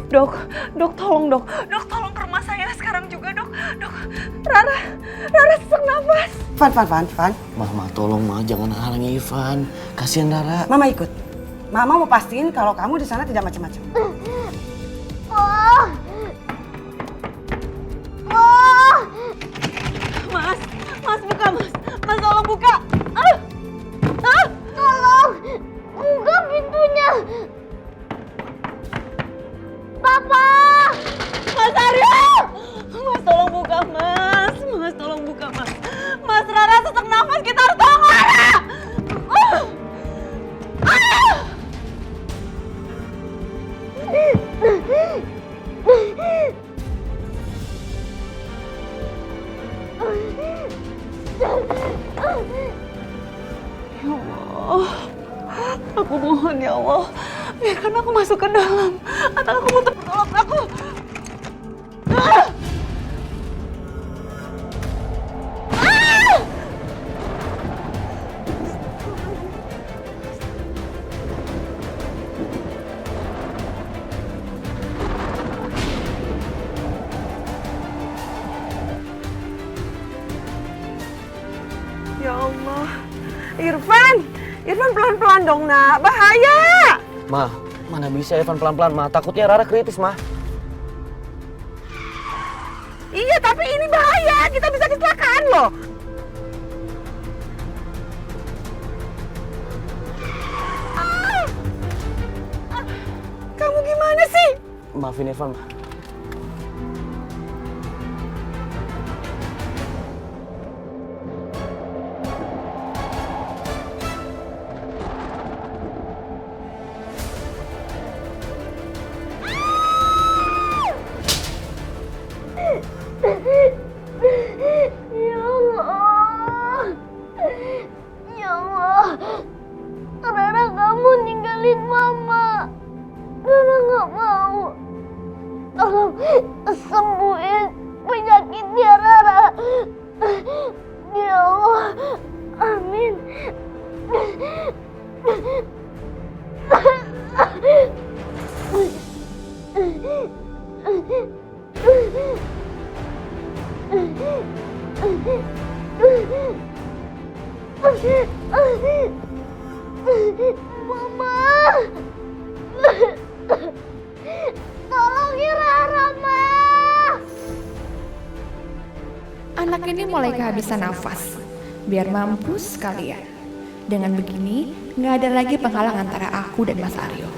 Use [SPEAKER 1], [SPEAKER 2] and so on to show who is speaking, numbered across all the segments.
[SPEAKER 1] Dok, tolong dok. Dok, tolong ke rumah saya sekarang juga dok. Dok, Rara sesak nafas.
[SPEAKER 2] Van.
[SPEAKER 3] Mama tolong Ma, jangan halangi Ivan. Kasihan Rara.
[SPEAKER 2] Mama ikut. Mama mau pastiin kalau kamu di sana tidak macam-macam.
[SPEAKER 1] Mas buka mas. Mas tolong buka.
[SPEAKER 4] Tolong, buka pintunya. Papa!
[SPEAKER 1] Mas Aryo! Mas tolong buka mas. Mas tolong buka mas. Mas Rara sesak nafas, kita harus tolong Rara. Ya Allah, aku mohon ya Allah, biarkan aku masuk ke dalam. Atau aku mau tolong aku. Ya Allah, Irfan pelan-pelan dong nak, bahaya.
[SPEAKER 3] Ma, mana bisa Ivan pelan-pelan Ma, takutnya Rara kritis Ma.
[SPEAKER 2] Iya, tapi ini bahaya. Kita bisa kecelakaan loh. Kamu gimana sih?
[SPEAKER 3] Maafin Ivan Ma.
[SPEAKER 4] Ya Allah. Ya Allah. Rara kamu ninggalin mama. Rara gak mau. Tolong sembuhin penyakitnya Rara. Ya Allah. Amin. Mama. Tolongin Rara, Ma.
[SPEAKER 5] Anak ini mulai kehabisan nafas. Biar mampus sekalian. Dengan begini, nggak ada lagi penghalang antara aku dan Mas Aryo.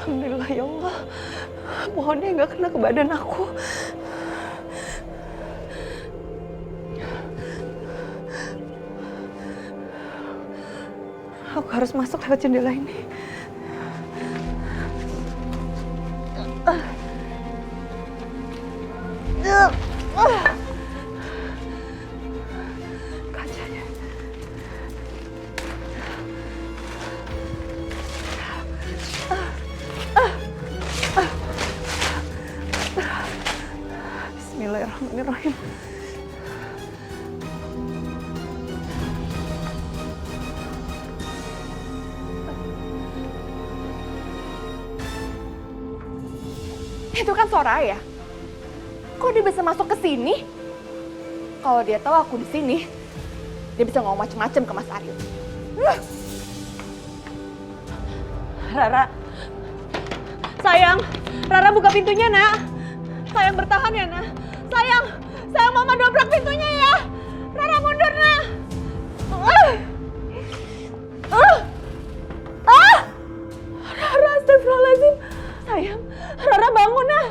[SPEAKER 1] Alhamdulillah ya Allah. Mohon dia nggak kena ke badan aku. Aku harus masuk lewat jendela ini. Kacanya. Bismillahirrahmanirrahim.
[SPEAKER 5] Itu kan Soraya. Kok dia bisa masuk ke sini? Kalau dia tahu aku di sini, dia bisa ngomong macem-macem ke Mas Aryo.
[SPEAKER 1] Rara. Sayang, Rara buka pintunya, Nak. Sayang bertahan ya, Nak. Sayang Mama dobrak pintunya ya. Rara mundur, Nak. Rara, astagfirullahaladzim. Sayang, Rara bangun, Nak.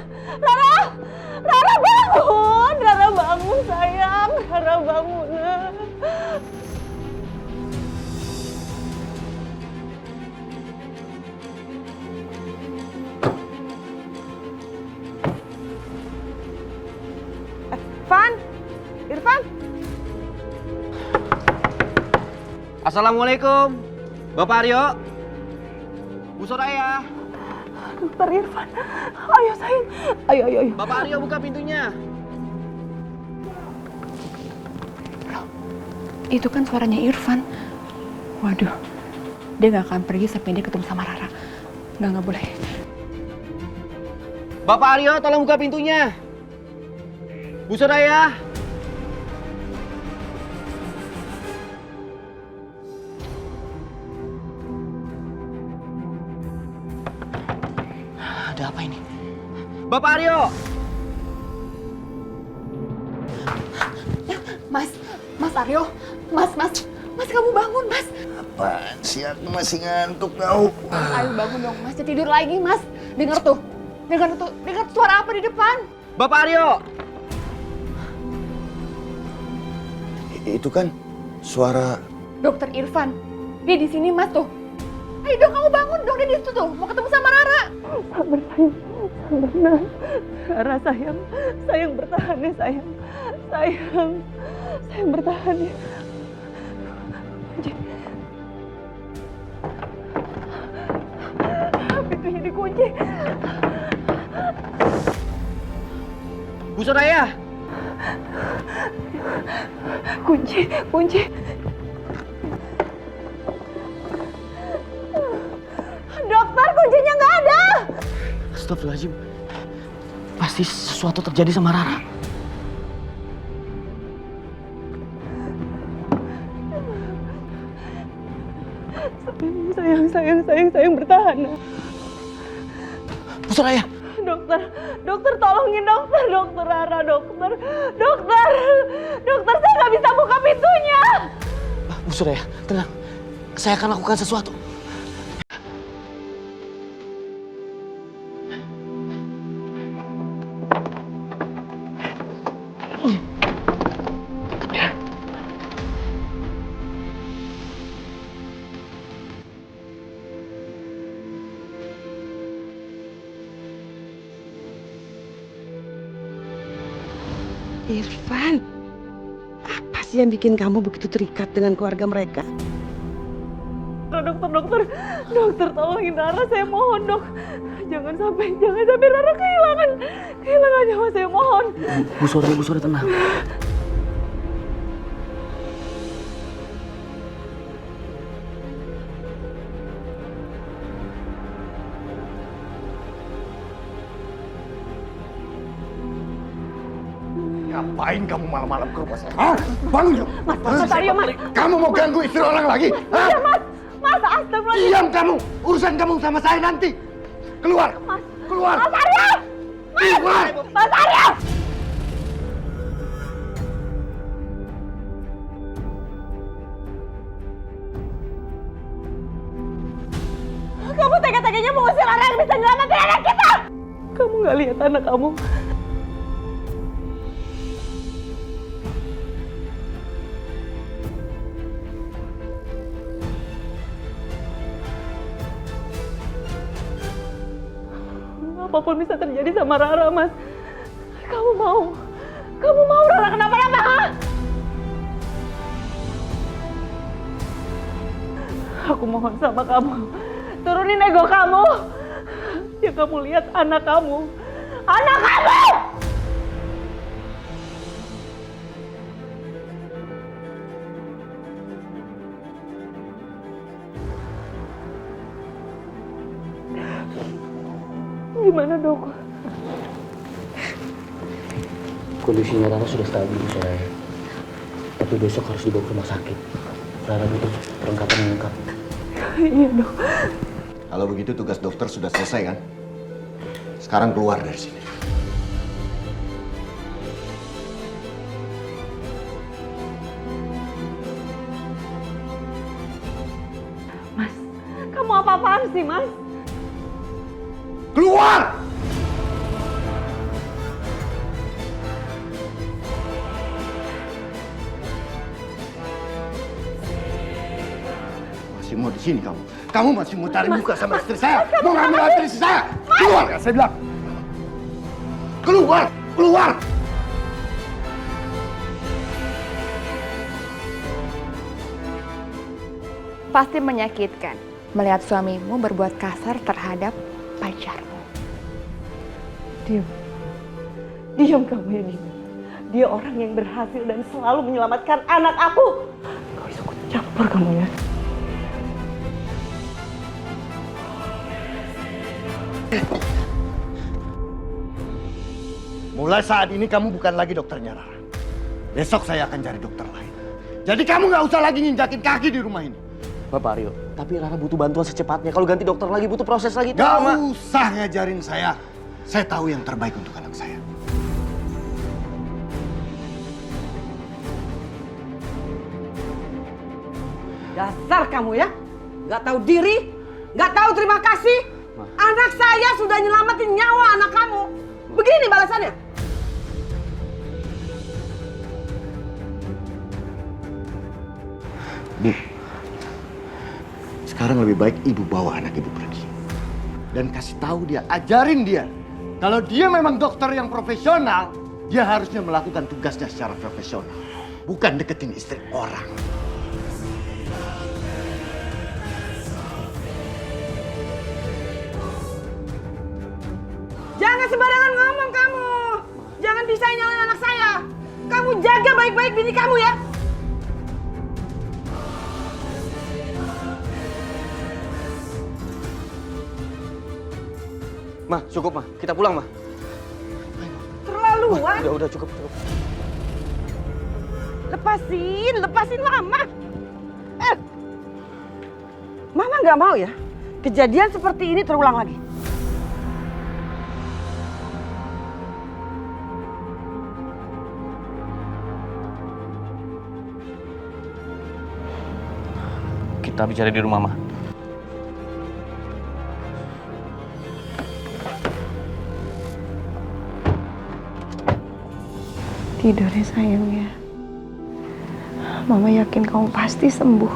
[SPEAKER 1] Rara bangun. Rara bangun, sayang. Rara bangun, Nak.
[SPEAKER 2] Irfan.
[SPEAKER 3] Assalamualaikum, Bapak Aryo. Bu Soraya.
[SPEAKER 1] Dokter Irfan, ayo sayang. Ayo.
[SPEAKER 3] Bapak Aryo buka pintunya.
[SPEAKER 1] Ya
[SPEAKER 5] Itu kan suaranya Irfan. Waduh, dia nggak akan pergi sampai dia ketemu sama Rara. Nggak boleh.
[SPEAKER 3] Bapak Aryo, tolong buka pintunya. Bu Soraya. Ada apa ini? Bapak Aryo!
[SPEAKER 5] Mas Aryo, Mas, kamu bangun, Mas.
[SPEAKER 6] Apaan sih, aku masih ngantuk tau.
[SPEAKER 5] Ayo bangun dong, Mas. Jangan tidur lagi, Mas. Dengar suara apa di depan?
[SPEAKER 3] Bapak Aryo!
[SPEAKER 6] Itu kan suara...
[SPEAKER 5] Dokter Irfan. Dia di sini, Mas, tuh. Ayo dong, kamu bangun dong. Dia di situ tuh. Mau ketemu sama Rara.
[SPEAKER 1] Sabar sayang, sabar nah. Rara sayang bertahan ya sayang. Sayang bertahan ya. Pintunya dikunci.
[SPEAKER 3] Bu Soraya!
[SPEAKER 1] Kunci. Dokter, kuncinya nggak ada.
[SPEAKER 3] Astagfirullahaladzim. Pasti sesuatu terjadi sama Rara.
[SPEAKER 1] Sayang bertahan.
[SPEAKER 3] Bu Soraya!
[SPEAKER 1] Dokter tolongin dokter Rara, dokter, saya nggak bisa buka pintunya.
[SPEAKER 3] Bu Soraya, tenang. Saya akan lakukan sesuatu.
[SPEAKER 2] Irfan, apa sih yang bikin kamu begitu terikat dengan keluarga mereka?
[SPEAKER 1] Dokter tolongin Rara, saya mohon dok. Jangan sampai Rara kehilangan nyawa, saya mohon.
[SPEAKER 3] Bu Soraya tenang.
[SPEAKER 6] Ngapain kamu malam-malam ke rumah saya? Hah? Bangun yuk!
[SPEAKER 1] Mas Aryo, Mas.
[SPEAKER 6] Kamu mau ganggu istri orang lagi? Hah?
[SPEAKER 1] Iya, Mas, astagfirullahaladzim.
[SPEAKER 6] Diam kamu! Urusan kamu sama saya nanti! Keluar! Keluar!
[SPEAKER 1] Mas Aryo!
[SPEAKER 6] Keluar!
[SPEAKER 1] Mas Aryo! Kamu tega-teganya mengusir orang yang bisa nyelamatin anak kita! Kamu nggak lihat anak kamu? Apapun bisa terjadi sama Rara, Mas. Kamu mau Rara kenapa-napa, ha? Aku mohon sama kamu, turunin ego kamu. Ya kamu lihat anak kamu. Anak kamu! Gimana dok?
[SPEAKER 3] Kondisinya Rara sudah stabil, Bu Soraya. Tapi besok harus dibawa ke rumah sakit. Rara butuh perlengkapan yang lengkap.
[SPEAKER 1] Iya dok.
[SPEAKER 6] Kalau begitu tugas dokter sudah selesai kan? Sekarang keluar dari sini.
[SPEAKER 1] Mas, kamu apa-apaan sih, Mas?
[SPEAKER 6] Keluar! Masih mau di sini kamu? Kamu masih mau cari muka sama istri saya? Mau ngambil hati istri saya? Keluar kan saya bilang! Keluar! Keluar!
[SPEAKER 5] Pasti menyakitkan melihat suamimu berbuat kasar terhadap pacarmu.
[SPEAKER 1] Diam kamu ya, Dina. Dia orang yang berhasil dan selalu menyelamatkan anak aku. campur kamu ya.
[SPEAKER 6] Mulai saat ini kamu bukan lagi dokternya Rara. Besok saya akan cari dokter lain. Jadi kamu nggak usah lagi nginjakin kaki di rumah ini.
[SPEAKER 3] Bapak Aryo, tapi Rara butuh bantuan secepatnya. Kalau ganti dokter lagi butuh proses lagi.
[SPEAKER 6] Gak usah ngajarin saya. Saya tahu yang terbaik untuk anak saya.
[SPEAKER 2] Dasar kamu ya, nggak tahu diri, nggak tahu terima kasih. Anak saya sudah nyelamatin nyawa anak kamu. Begini balasannya.
[SPEAKER 6] Bu, sekarang lebih baik ibu bawa anak ibu pergi. Dan kasih tahu dia, ajarin dia. Kalau dia memang dokter yang profesional, dia harusnya melakukan tugasnya secara profesional. Bukan deketin istri orang.
[SPEAKER 2] Jangan sembarangan ngomong kamu. Jangan bisa nyalain anak saya. Kamu jaga baik-baik bini kamu ya.
[SPEAKER 3] Ma, cukup Ma. Kita pulang Ma.
[SPEAKER 2] Terlaluan.
[SPEAKER 3] Udah cukup.
[SPEAKER 2] Lepasin Mama. Mama nggak mau ya kejadian seperti ini terulang lagi.
[SPEAKER 3] Kita bicara di rumah Ma.
[SPEAKER 1] Tidur ya sayang ya. Mama yakin kamu pasti sembuh.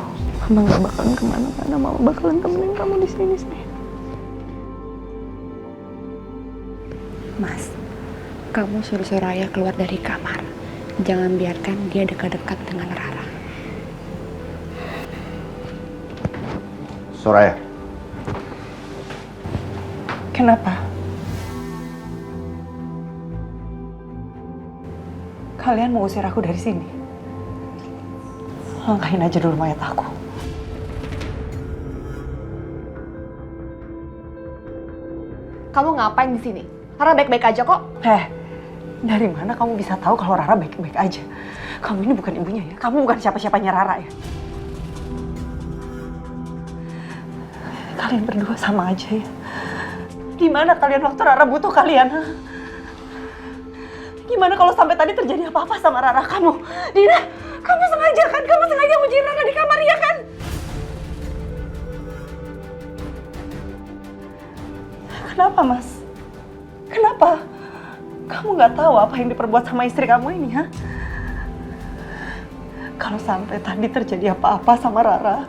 [SPEAKER 1] Mama gak bakalan kemana-mana. Mama bakalan temenin kamu di sini sayang.
[SPEAKER 5] Mas, kamu suruh Soraya keluar dari kamar. Jangan biarkan dia dekat-dekat dengan Rara.
[SPEAKER 6] Soraya.
[SPEAKER 1] Kenapa? Kalian mau usir aku dari sini? Langkahin aja dulu mayat aku.
[SPEAKER 5] Kamu ngapain di sini? Rara baik-baik aja kok.
[SPEAKER 1] Dari mana kamu bisa tahu kalau Rara baik-baik aja? Kamu ini bukan ibunya ya? Kamu bukan siapa-siapanya Rara ya? Kalian berdua sama aja ya? Gimana kalian waktu Rara butuh kalian? Ha? Gimana kalau sampai tadi terjadi apa-apa sama Rara kamu? Dina, kamu sengaja kan? Kamu sengaja ngunciin Rara di kamar ya kan? Kenapa Mas? Kenapa? Kamu nggak tahu apa yang diperbuat sama istri kamu ini, ha? Kalau sampai tadi terjadi apa-apa sama Rara,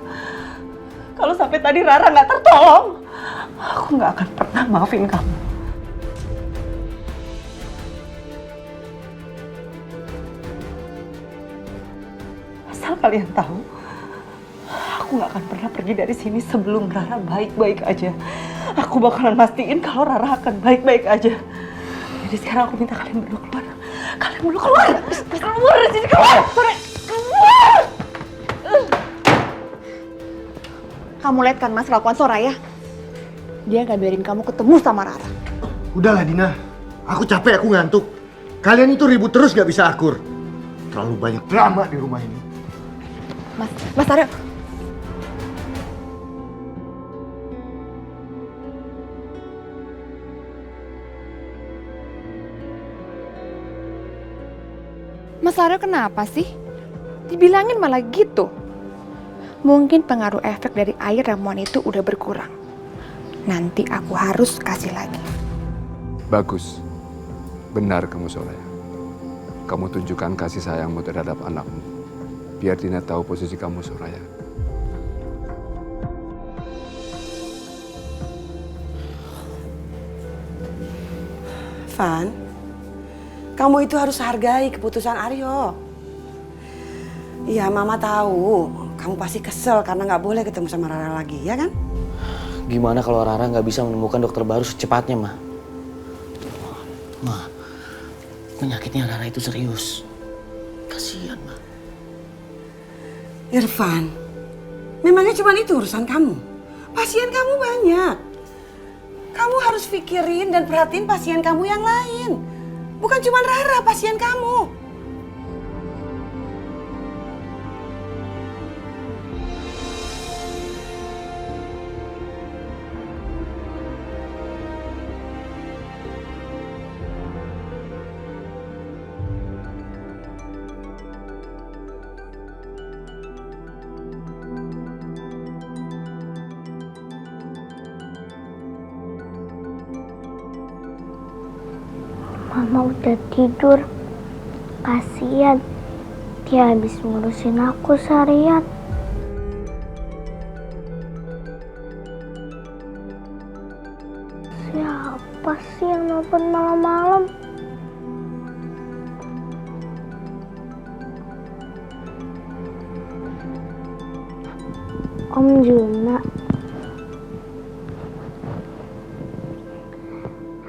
[SPEAKER 1] kalau sampai tadi Rara nggak tertolong, aku nggak akan pernah maafin kamu. Asal kalian tahu, aku nggak akan pernah pergi dari sini sebelum Rara baik-baik aja. Aku bakalan mastiin kalau Rara akan baik-baik aja. Jadi sekarang aku minta kalian berdua keluar. Kalian berdua keluar! Keluar dari sini, keluar! Keluar!
[SPEAKER 5] Kamu lihat kan Mas kelakuan Soraya? Dia gak biarin kamu ketemu sama Rara.
[SPEAKER 6] Udahlah Dina, aku capek, aku ngantuk. Kalian itu ribut terus gak bisa akur. Terlalu banyak drama di rumah ini.
[SPEAKER 5] Mas Aryo. Mas Aryo kenapa sih? Dibilangin malah gitu. Mungkin pengaruh efek dari air ramuan itu udah berkurang. Nanti aku harus kasih lagi.
[SPEAKER 7] Bagus. Benar kamu Soraya. Kamu tunjukkan kasih sayangmu terhadap anakmu. Biar Dina tahu posisi kamu Soraya.
[SPEAKER 2] Van, kamu itu harus hargai keputusan Aryo. Iya, Mama tahu. Kamu pasti kesel karena nggak boleh ketemu sama Rara lagi, ya kan?
[SPEAKER 3] Gimana kalau Rara nggak bisa menemukan dokter baru secepatnya, Ma? Ma, penyakitnya Rara itu serius. Kasihan, Ma.
[SPEAKER 2] Irfan, Memangnya cuma itu urusan kamu? Pasien kamu banyak. Kamu harus pikirin dan perhatiin pasien kamu yang lain. Bukan cuma Rara pasien kamu.
[SPEAKER 4] Mama udah tidur. Kasian. Dia habis ngurusin aku seharian. Siapa sih yang nelfon malam-malam? Om Juna.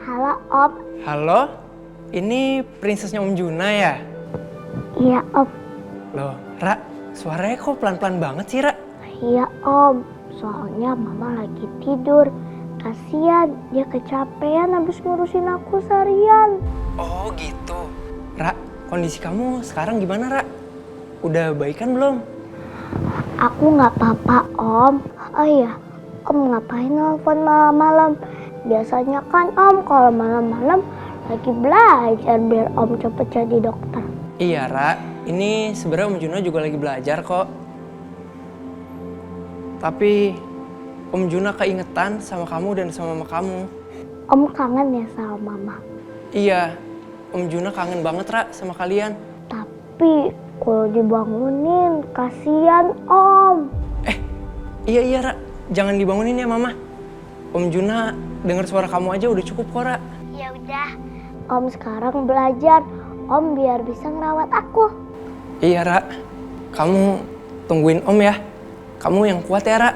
[SPEAKER 4] Halo, Om.
[SPEAKER 8] Halo, ini prinsesnya Om Juna ya?
[SPEAKER 4] Iya, Om.
[SPEAKER 8] Loh, Ra, suaranya kok pelan-pelan banget sih, Ra?
[SPEAKER 4] Iya, Om. Soalnya Mama lagi tidur. Kasian, dia kecapean habis ngurusin aku seharian.
[SPEAKER 8] Oh gitu. Ra, kondisi kamu sekarang gimana, Ra? Udah baikan belum?
[SPEAKER 4] Aku nggak apa-apa, Om. Oh iya, Om ngapain nelfon malam-malam? Biasanya kan Om kalau malam-malam lagi belajar biar Om cepet jadi dokter.
[SPEAKER 8] Iya, Ra. Ini sebenarnya Om Juna juga lagi belajar kok. Tapi Om Juna keingetan sama kamu dan sama mama kamu.
[SPEAKER 4] Om kangen ya sama Mama.
[SPEAKER 8] Iya, Om Juna kangen banget, Ra, sama kalian.
[SPEAKER 4] Tapi kalau dibangunin kasihan Om.
[SPEAKER 8] Iya, Ra. Jangan dibangunin ya, Mama. Om Juna dengar suara kamu aja udah cukup kok, Ra.
[SPEAKER 4] Ya udah, Om sekarang belajar. Om biar bisa ngerawat aku.
[SPEAKER 8] Iya, Ra. Kamu tungguin Om ya. Kamu yang kuat ya, Ra.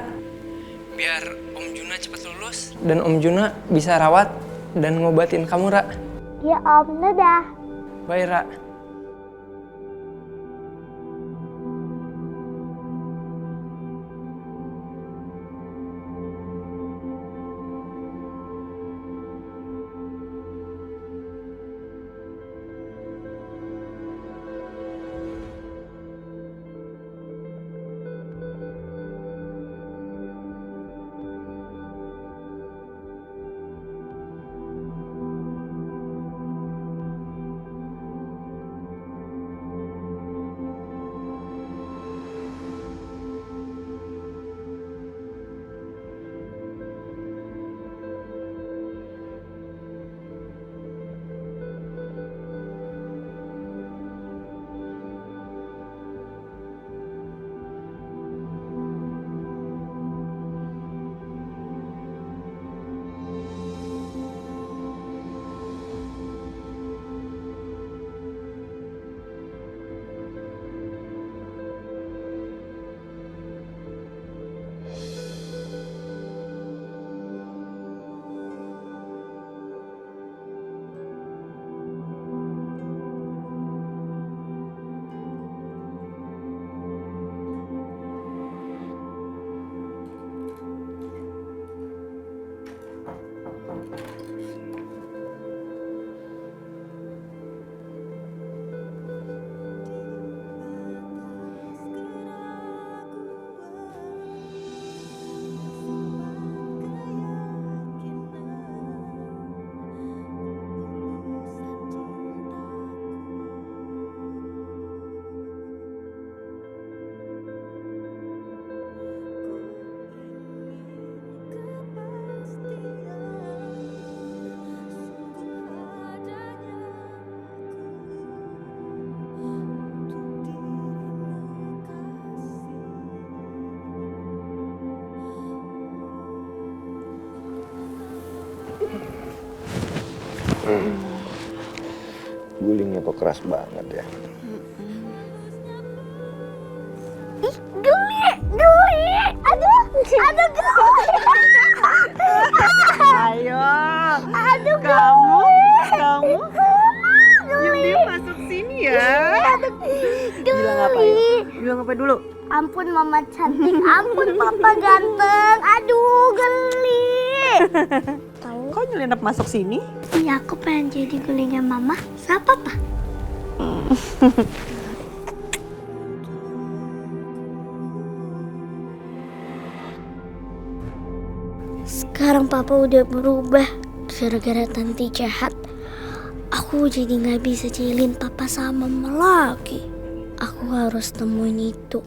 [SPEAKER 8] Biar Om Juna cepat lulus dan Om Juna bisa rawat dan ngobatin kamu, Ra.
[SPEAKER 4] Ya Om, dadah.
[SPEAKER 8] Bye, Ra.
[SPEAKER 6] Gulingnya kok keras banget ya.
[SPEAKER 4] Geli. Aduh,
[SPEAKER 1] Ayo.
[SPEAKER 4] Aduh,
[SPEAKER 1] Kamu
[SPEAKER 4] Geli.
[SPEAKER 1] diam masuk sini ya.
[SPEAKER 4] Geli.
[SPEAKER 1] Bilang apa yuk? Bilang apa dulu?
[SPEAKER 4] Ampun mama cantik, ampun papa ganteng. Aduh geli. Tahu?
[SPEAKER 1] Kok nyelinap masuk sini?
[SPEAKER 4] Iya aku pengen jadi gelingnya mama sama papa. Sekarang papa udah berubah gara-gara Tanti jahat. Aku jadi nggak bisa jahilin papa sama mama lagi. Aku harus temuin itu.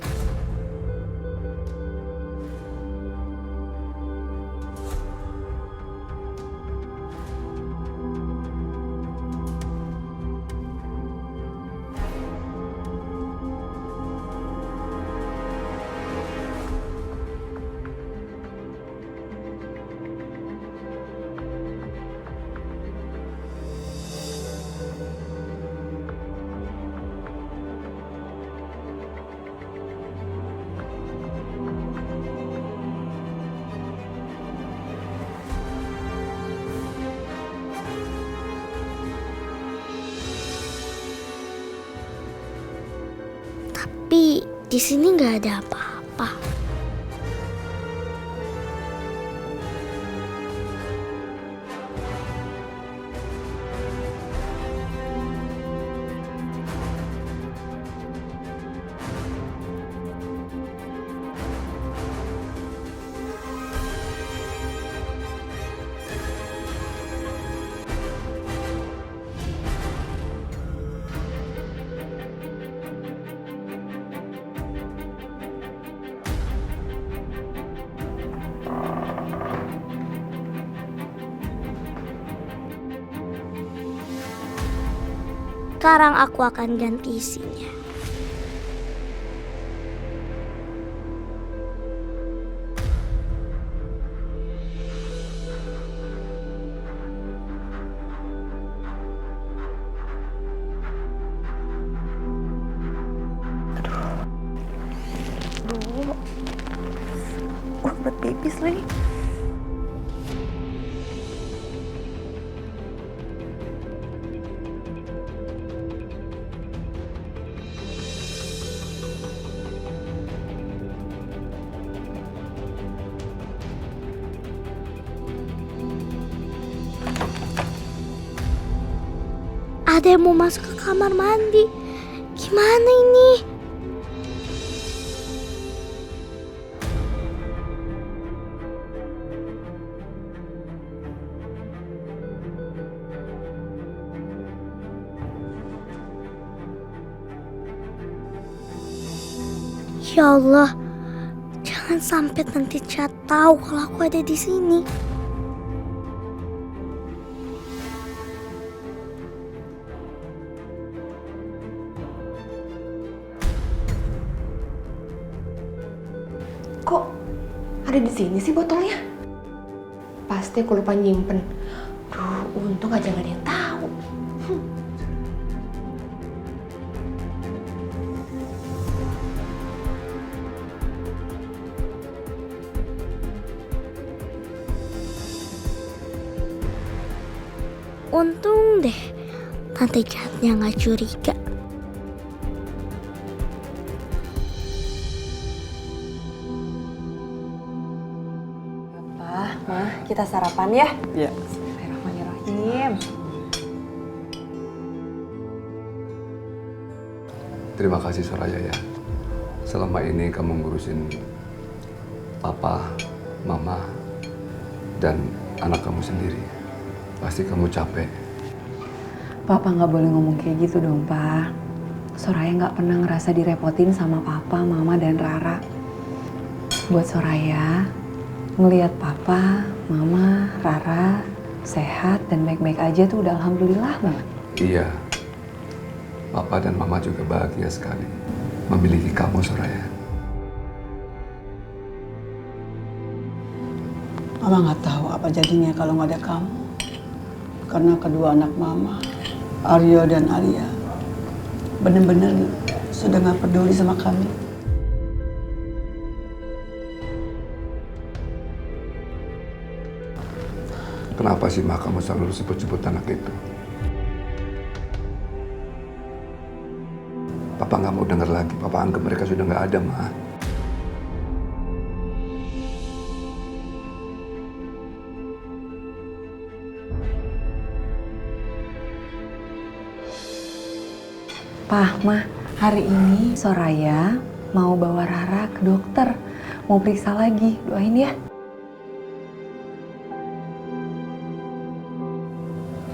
[SPEAKER 4] Tapi di sini nggak ada apa-apa. Sekarang aku akan ganti isinya.
[SPEAKER 1] Buat pipis lagi.
[SPEAKER 4] Ada yang mau masuk ke kamar mandi. Gimana ini? Ya Allah, jangan sampai nanti Cat tahu kalau aku ada di sini.
[SPEAKER 5] Kok ada di sini sih botolnya? Pasti aku lupa nyimpen. Duh, untung aja gak ada yang tahu.
[SPEAKER 4] Untung deh, Tante Catnya gak curiga.
[SPEAKER 1] Ma, kita sarapan ya?
[SPEAKER 2] Iya.
[SPEAKER 1] Bismillahirrahmanirrahim.
[SPEAKER 7] Terima kasih Soraya ya. Selama ini kamu ngurusin papa, mama, dan anak kamu sendiri. Pasti kamu capek.
[SPEAKER 9] Papa nggak boleh ngomong kayak gitu dong, Pak. Soraya nggak pernah ngerasa direpotin sama Papa, Mama, dan Rara. Buat Soraya, ngelihat Papa, Mama, Rara sehat dan baik-baik aja tuh udah alhamdulillah banget.
[SPEAKER 7] Iya. Papa dan Mama juga bahagia sekali memiliki kamu, Soraya.
[SPEAKER 2] Mama nggak tahu apa jadinya kalau nggak ada kamu. Karena kedua anak Mama, Aryo dan Alia, bener-bener sudah nggak peduli sama kami.
[SPEAKER 7] Kenapa sih, Ma, kamu selalu sebut-sebut anak itu? Papa nggak mau dengar lagi. Papa anggap mereka sudah nggak ada, Ma.
[SPEAKER 9] Pak, Ma, hari ini Soraya mau bawa Rara ke dokter. Mau periksa lagi, doain ya.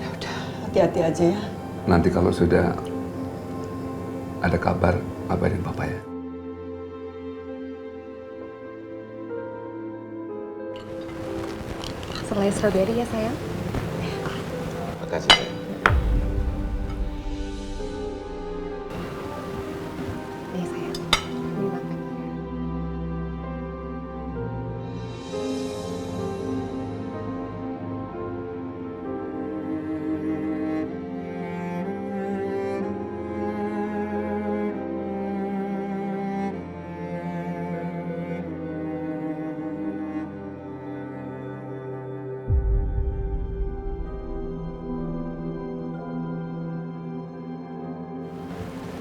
[SPEAKER 2] Ya udah, hati-hati aja ya.
[SPEAKER 7] Nanti kalau sudah ada kabar, kabarin Papa ya.
[SPEAKER 5] Selai strawberry ya sayang.
[SPEAKER 6] Makasih, sayang.
[SPEAKER 5] Nih sayang, dimakan.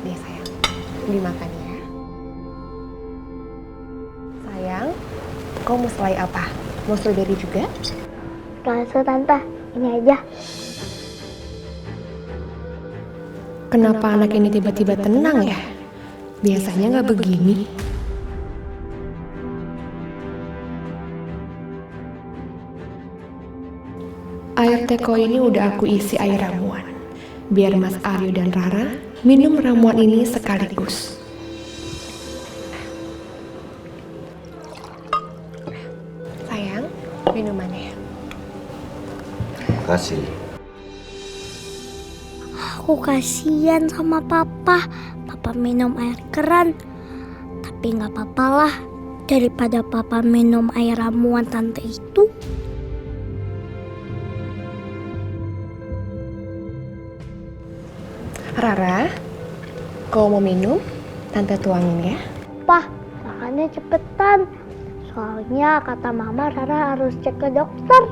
[SPEAKER 5] Nih sayang, dimakan ya. Sayang, kau mau selai apa? Mau strawberry juga?
[SPEAKER 4] Gak usah tante, ini aja.
[SPEAKER 5] Kenapa anak ini tiba-tiba tenang ya? Biasanya nggak begini. Air teko ini udah aku isi air ramuan. Biar Mas Aryo dan Rara minum ramuan ini sekaligus. Sayang, minumannya.
[SPEAKER 6] Makasih.
[SPEAKER 4] Aku kasihan sama papa. Papa minum air keran. Tapi nggak apa-apa lah. Daripada papa minum air ramuan tante itu.
[SPEAKER 5] Rara, kau mau minum? Tante tuangin ya.
[SPEAKER 4] Pah, makannya cepetan. Soalnya kata mama Rara harus cek ke dokter.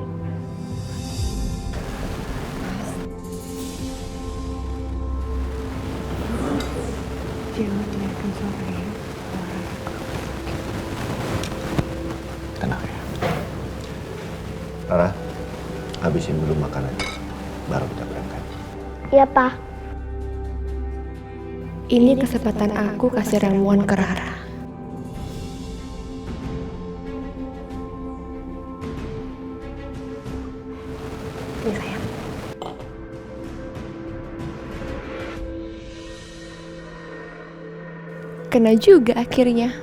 [SPEAKER 5] Jangan teriakin suara ya.
[SPEAKER 6] Tenang ya. Rara, habisin dulu makanannya. Baru kita berangkat.
[SPEAKER 4] Iya, Pak.
[SPEAKER 5] Ini kesempatan aku kasih ramuan ke Rara. Nih sayang. Kena juga akhirnya.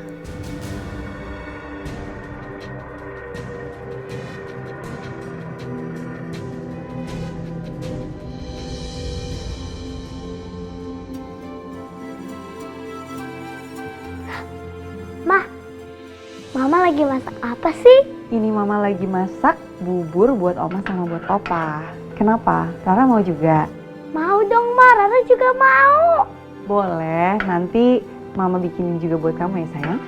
[SPEAKER 4] Mama lagi masak apa sih?
[SPEAKER 9] Ini Mama lagi masak bubur buat Oma sama buat Opa. Kenapa? Rara mau juga?
[SPEAKER 4] Mau dong, Ma. Rara juga mau.
[SPEAKER 9] Boleh, nanti Mama bikinin juga buat kamu ya sayang.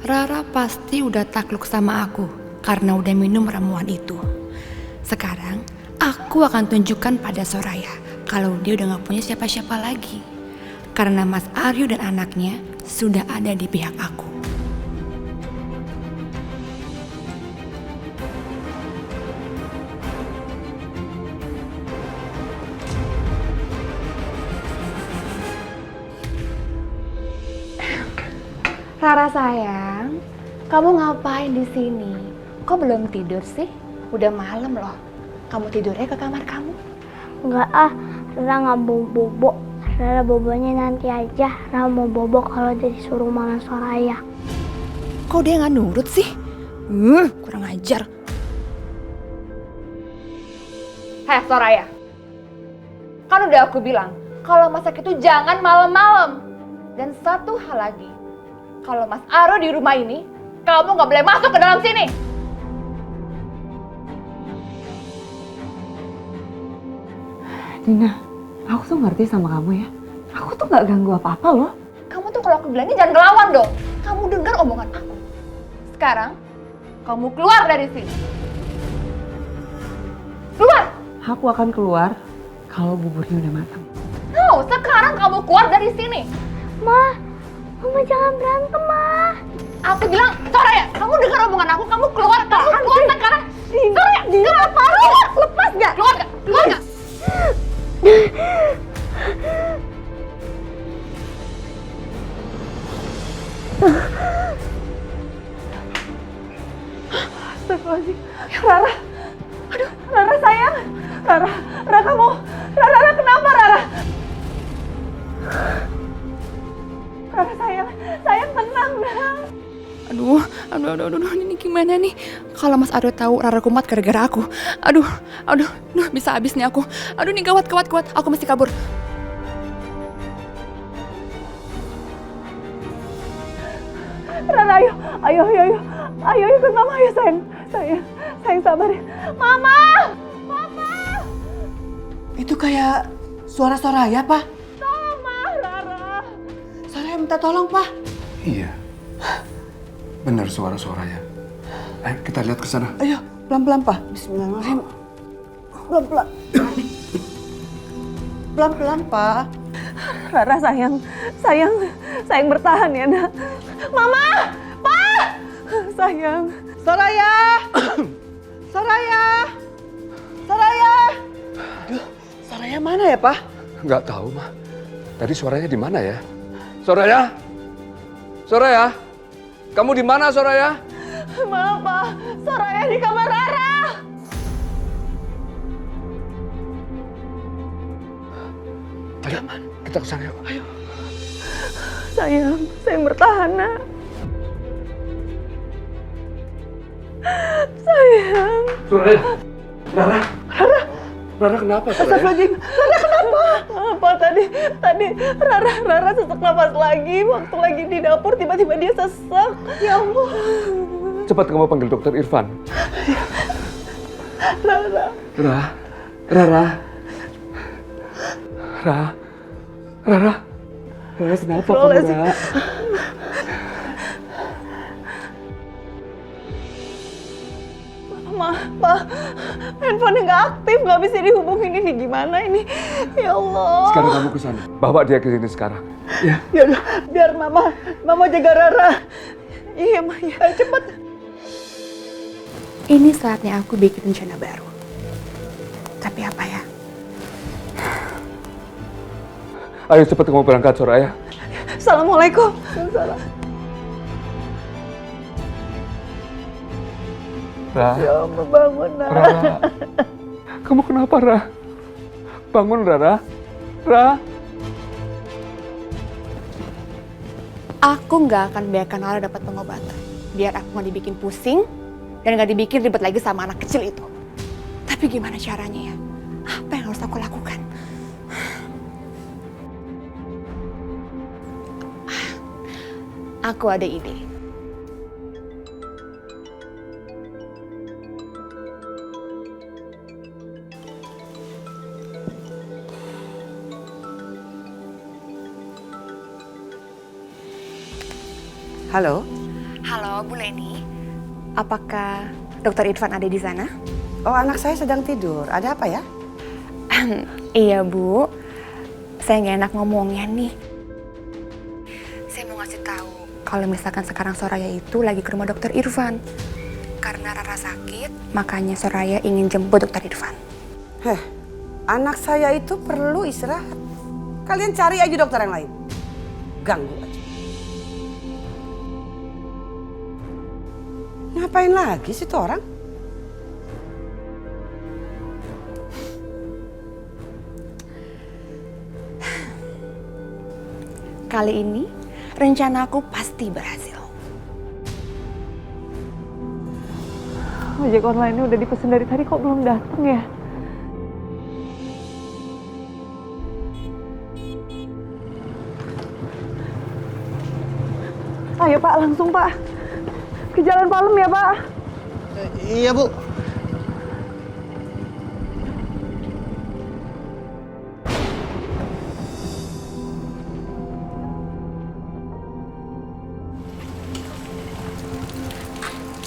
[SPEAKER 5] Rara pasti udah takluk sama aku karena udah minum ramuan itu. Sekarang aku akan tunjukkan pada Soraya kalau dia udah gak punya siapa-siapa lagi. Karena Mas Aryo dan anaknya sudah ada di pihak aku. Rara sayang, kamu ngapain di sini? Kok belum tidur sih? Udah malam loh. Kamu tidurnya ke kamar kamu.
[SPEAKER 4] Enggak ah, Rara nggak mau bobo. Rara bobonya nanti aja. Rara mau bobo kalau disuruh Mama Soraya.
[SPEAKER 5] Kok dia nggak nurut sih? Kurang ajar.
[SPEAKER 10] Hei Soraya, kan udah aku bilang kalau masak itu jangan malam-malam. Dan satu hal lagi, kalau Mas Aro di rumah ini, kamu nggak boleh masuk ke dalam sini.
[SPEAKER 9] Dina, aku tuh ngerti sama kamu ya. Aku tuh nggak ganggu apa-apa loh.
[SPEAKER 10] Kamu tuh kalau aku bilangnya jangan ngelawan dong. Kamu dengar omongan aku. Sekarang, kamu keluar dari sini. Keluar!
[SPEAKER 1] Aku akan keluar kalau buburnya udah matang.
[SPEAKER 10] No, sekarang kamu keluar dari sini.
[SPEAKER 4] Ma, Mama jangan berantem, Ma.
[SPEAKER 10] Aku bilang, Soraya, kamu dengar omongan aku, kamu keluar sekarang. Soraya, kenapa? Lepas gak? Keluar gak? Keluar gak?
[SPEAKER 1] Astagfirullahaladzim. Rara. Aduh, Rara sayang. Rara kamu. Rara kenapa Rara? Rara sayang. Sayang tenang, Nang.
[SPEAKER 5] Aduh, ini gimana nih? Kalau Mas Aryo tahu Rara kumat gara-gara aku. Aduh, bisa habis nih aku. Aduh, nih gawat. Aku mesti kabur.
[SPEAKER 1] Rara, ayo ikut Mama, ayo sayang. Sayang sabar ya. Mama!
[SPEAKER 2] Itu kayak suara Soraya, Pak.
[SPEAKER 1] Tolong, Ma, Rara.
[SPEAKER 2] Soraya minta tolong, Pak.
[SPEAKER 7] Iya. Benar suara-suaranya. Ayo kita lihat ke sana.
[SPEAKER 2] Ayo, pelan-pelan, Pak. Bismillahirrahmanirrahim. Pelan-pelan. Pelan-pelan, Pak.
[SPEAKER 1] Rara sayang bertahan ya, Nak. Mama! Pak! Sayang.
[SPEAKER 2] Soraya! Soraya! Soraya! Aduh, Soraya mana ya, Pak?
[SPEAKER 7] Nggak tahu, Ma. Tadi suaranya di mana ya? Soraya? Soraya? Kamu di mana, Soraya?
[SPEAKER 1] Maaf, Pak. Soraya di kamar Rara.
[SPEAKER 7] Ayo, kita ke sana yuk. Ayo.
[SPEAKER 1] Sayang bertahan, Nak. Sayang.
[SPEAKER 7] Soraya. Rara kenapa, Soraya?
[SPEAKER 2] Astagfirullahaladzim.
[SPEAKER 1] Rara kenapa? Apa tadi Rara sesak nafas lagi. Waktu lagi di dapur tiba-tiba dia sesak. Ya Allah.
[SPEAKER 7] Cepat kamu panggil dokter Irfan.
[SPEAKER 1] Rara.
[SPEAKER 7] Rara, kenapa kamu, Rara?
[SPEAKER 1] Pak, handphonenya nggak aktif, nggak bisa dihubungin. Ini gimana ini? Ya Allah.
[SPEAKER 7] Sekarang kamu ke sana. Bawa dia ke sini sekarang. Ya.
[SPEAKER 1] Ya udah, biar Mama jaga Rara. Iya, Ma, ya. Ayo cepet.
[SPEAKER 5] Ini saatnya aku bikin rencana baru. Tapi apa ya?
[SPEAKER 7] Ayo cepat kamu berangkat, Soraya.
[SPEAKER 1] Assalamualaikum. Salam.
[SPEAKER 7] Ra.
[SPEAKER 1] Ya Allah, bangun, Nak.
[SPEAKER 7] Rara. Kamu kenapa, Ra? Bangun, Rara. Ra.
[SPEAKER 5] Aku nggak akan biarkan Rara dapat pengobatan. Biar aku nggak dibikin pusing dan nggak dibikin ribet lagi sama anak kecil itu. Tapi gimana caranya ya? Apa yang harus aku lakukan? Aku ada ide.
[SPEAKER 11] Halo?
[SPEAKER 5] Halo, Bu Leni. Apakah Dokter Irfan ada di sana?
[SPEAKER 11] Oh, anak saya sedang tidur. Ada apa ya?
[SPEAKER 5] Iya, Bu. Saya nggak enak ngomongnya nih. Saya mau ngasih tahu kalau misalkan sekarang Soraya itu lagi ke rumah Dokter Irfan. Karena Rara sakit, makanya Soraya ingin jemput Dokter Irfan.
[SPEAKER 11] Anak saya itu perlu istirahat. Kalian cari aja dokter yang lain. Ganggu aja. Ngapain lagi sih tuh orang?
[SPEAKER 5] Kali ini, rencanaku pasti berhasil.
[SPEAKER 1] Ojek online-nya udah dipesan dari tadi, kok belum datang ya? Ayo, Pak, langsung, Pak. Ke Jalan Palem ya, Pak?
[SPEAKER 6] Iya, Bu.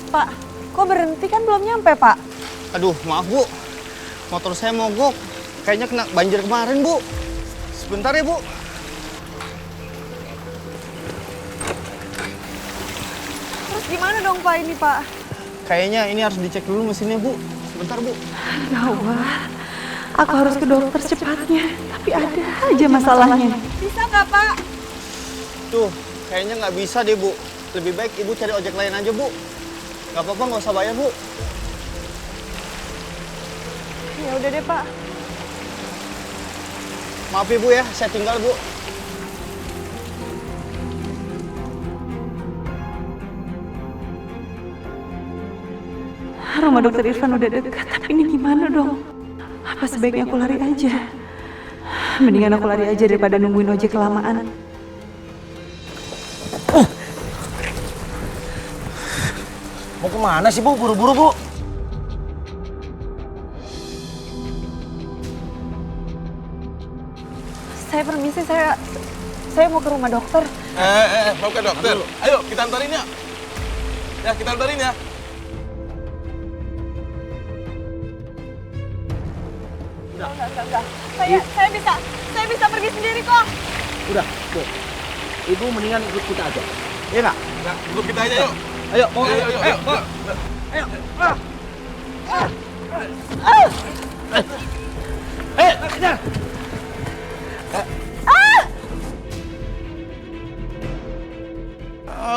[SPEAKER 1] Pak, kok berhenti, kan belum nyampe, Pak?
[SPEAKER 6] Aduh, maaf, Bu.
[SPEAKER 12] motor saya mogok. Kayaknya kena banjir kemarin, Bu. Sebentar ya, Bu.
[SPEAKER 1] Terus gimana dong Pak ini Pak?
[SPEAKER 12] Kayaknya ini harus dicek dulu mesinnya, Bu. Sebentar, Bu.
[SPEAKER 1] Gawat. Aku harus ke dokter secepatnya. Tapi ada aja masalahnya. Bisa nggak Pak?
[SPEAKER 12] Tuh, kayaknya nggak bisa deh, Bu. Lebih baik Ibu cari ojek lain aja, Bu. Nggak apa-apa, nggak usah bayar, Bu.
[SPEAKER 1] Ya udah deh Pak.
[SPEAKER 12] Maaf ya, Bu ya. Saya tinggal, Bu.
[SPEAKER 1] Rumah dokter Irfan udah dekat, tapi ini gimana dong? Apa sebaiknya aku lari aja? Mendingan aku lari aja daripada nungguin ojek kelamaan.
[SPEAKER 12] Mau kemana sih, Bu? Buru-buru, Bu.
[SPEAKER 1] Saya permisi, saya mau ke rumah dokter.
[SPEAKER 13] Mau ke dokter? Ayo, kita antarin ya. Ya, kita antarin ya.
[SPEAKER 1] Enggak. Saya bisa pergi sendiri kok.
[SPEAKER 3] Udah, Bu. Ibu mendingan ikut kita aja. Iya nggak?
[SPEAKER 13] Ya, ikut kita aja yuk.
[SPEAKER 3] Ayo,
[SPEAKER 13] Ayo.
[SPEAKER 3] kejar.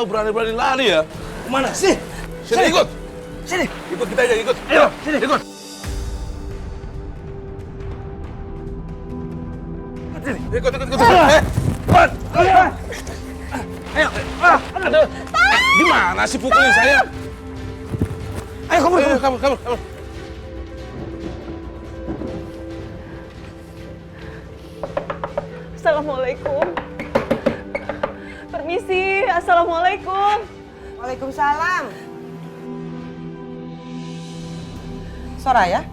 [SPEAKER 13] Berani-berani lari ya.
[SPEAKER 3] Kemana sih?
[SPEAKER 13] Sini ikut.
[SPEAKER 3] Sini.
[SPEAKER 13] Ikut kita aja, ikut.
[SPEAKER 3] Ayo, sini.
[SPEAKER 13] Ikut. Ikut.
[SPEAKER 3] Ayo.
[SPEAKER 13] Aduh. Gimana sih pukulin saya?
[SPEAKER 3] Ayo, kabur.
[SPEAKER 1] Assalamualaikum. Permisi, assalamualaikum.
[SPEAKER 11] Waalaikumsalam. Soraya,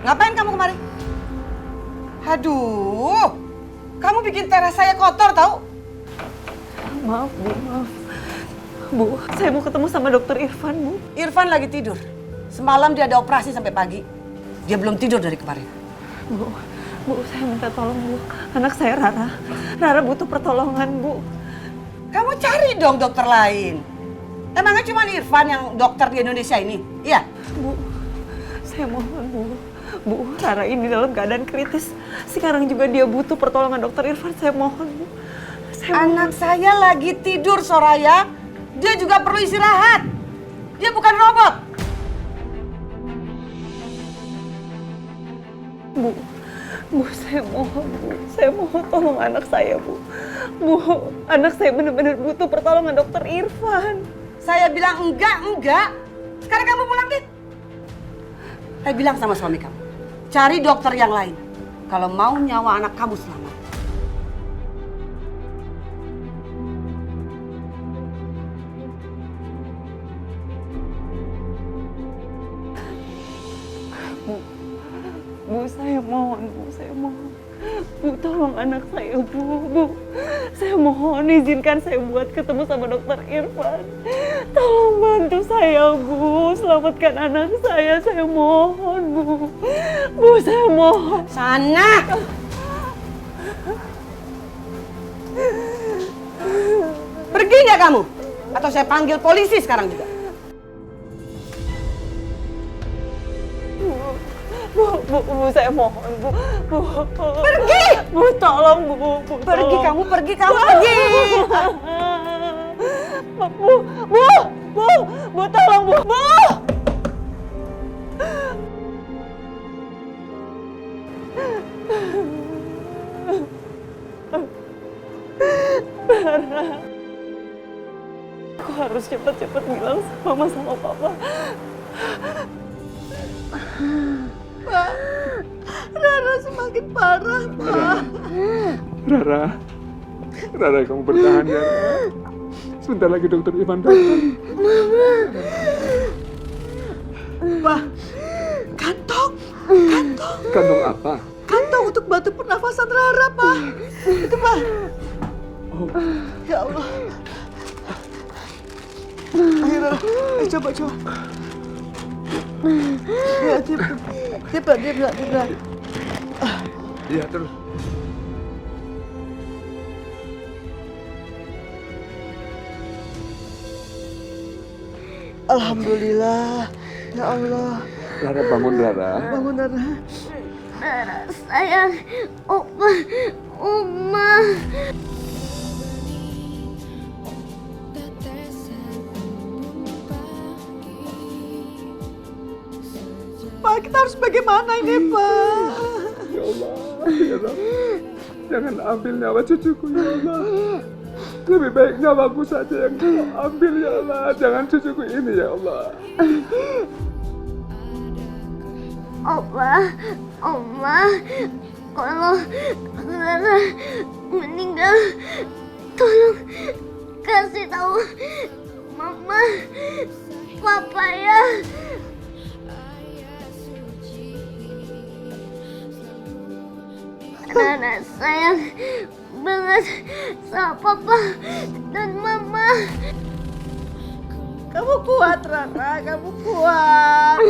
[SPEAKER 11] ngapain kamu kemari? Aduh, kamu bikin teras saya kotor tahu?
[SPEAKER 1] Maaf, Bu, maaf. Bu, saya mau ketemu sama dokter Irfan, Bu.
[SPEAKER 11] Irfan lagi tidur. Semalam dia ada operasi sampai pagi. Dia belum tidur dari kemarin.
[SPEAKER 1] Bu, saya minta tolong, Bu. Anak saya Rara. Rara butuh pertolongan, Bu.
[SPEAKER 11] Kamu cari dong dokter lain. Emangnya cuma Irfan yang dokter di Indonesia ini? Iya?
[SPEAKER 1] Bu, saya mohon, Bu. Bu, Rara ini dalam keadaan kritis. Sekarang juga dia butuh pertolongan dokter Irfan. Saya mohon, Bu.
[SPEAKER 11] Anak saya lagi tidur, Soraya. Dia juga perlu istirahat. Dia bukan robot.
[SPEAKER 1] Bu, saya mohon, Bu. Saya mohon tolong anak saya, Bu. Bu, anak saya benar-benar butuh pertolongan dokter Irfan.
[SPEAKER 11] Saya bilang enggak. Sekarang kamu pulang deh. Saya bilang sama suami kamu, cari dokter yang lain. Kalau mau nyawa anak kamu selamat.
[SPEAKER 1] Bu, saya mohon, Bu. Saya mohon. Bu, tolong anak saya, Bu. Saya mohon izinkan saya buat ketemu sama dokter Irfan. Tolong bantu saya, Bu. Selamatkan anak saya mohon, Bu. Bu, saya mohon.
[SPEAKER 11] Sana! Pergi nggak kamu? Atau saya panggil polisi sekarang juga?
[SPEAKER 1] Bu, saya mohon, Bu.
[SPEAKER 11] Pergi!
[SPEAKER 1] Bu, tolong, Bu.
[SPEAKER 11] Pergi,
[SPEAKER 1] tolong.
[SPEAKER 11] kamu pergi.
[SPEAKER 1] Bu, tolong, Bu. Rara, aku harus cepat-cepat bilang sama Mama sama Papa.
[SPEAKER 2] Pak, Rara semakin parah, Pak.
[SPEAKER 14] Rara kamu bertahan ya. Sebentar lagi dokter Irfan datang.
[SPEAKER 2] Pak, kantong.
[SPEAKER 14] Kantong apa?
[SPEAKER 2] Kantong untuk batu pernafasan Rara, Pak. Itu, Pak. Ya Allah. Ayo, Rara. Coba. Ya, cepat.
[SPEAKER 14] Iya, terus.
[SPEAKER 2] Alhamdulillah. Ya Allah.
[SPEAKER 14] Rara bangun, Rara.
[SPEAKER 2] Bangun, Rara.
[SPEAKER 4] Rara sayang, Oma.
[SPEAKER 2] Pak, kita harus bagaimana ini, Pak?
[SPEAKER 14] Ya Allah, ya Allah. Jangan ambil nyawa cucuku, ya Allah. Lebih baik nyawaku saja yang kau ambil, ya Allah. Jangan cucuku ini, ya Allah.
[SPEAKER 4] Oma, kalau Rara meninggal, tolong kasih tahu Mama, Papa ya. Rara sayang banget sama Papa dan Mama.
[SPEAKER 2] Kamu kuat, Rara. Kamu kuat.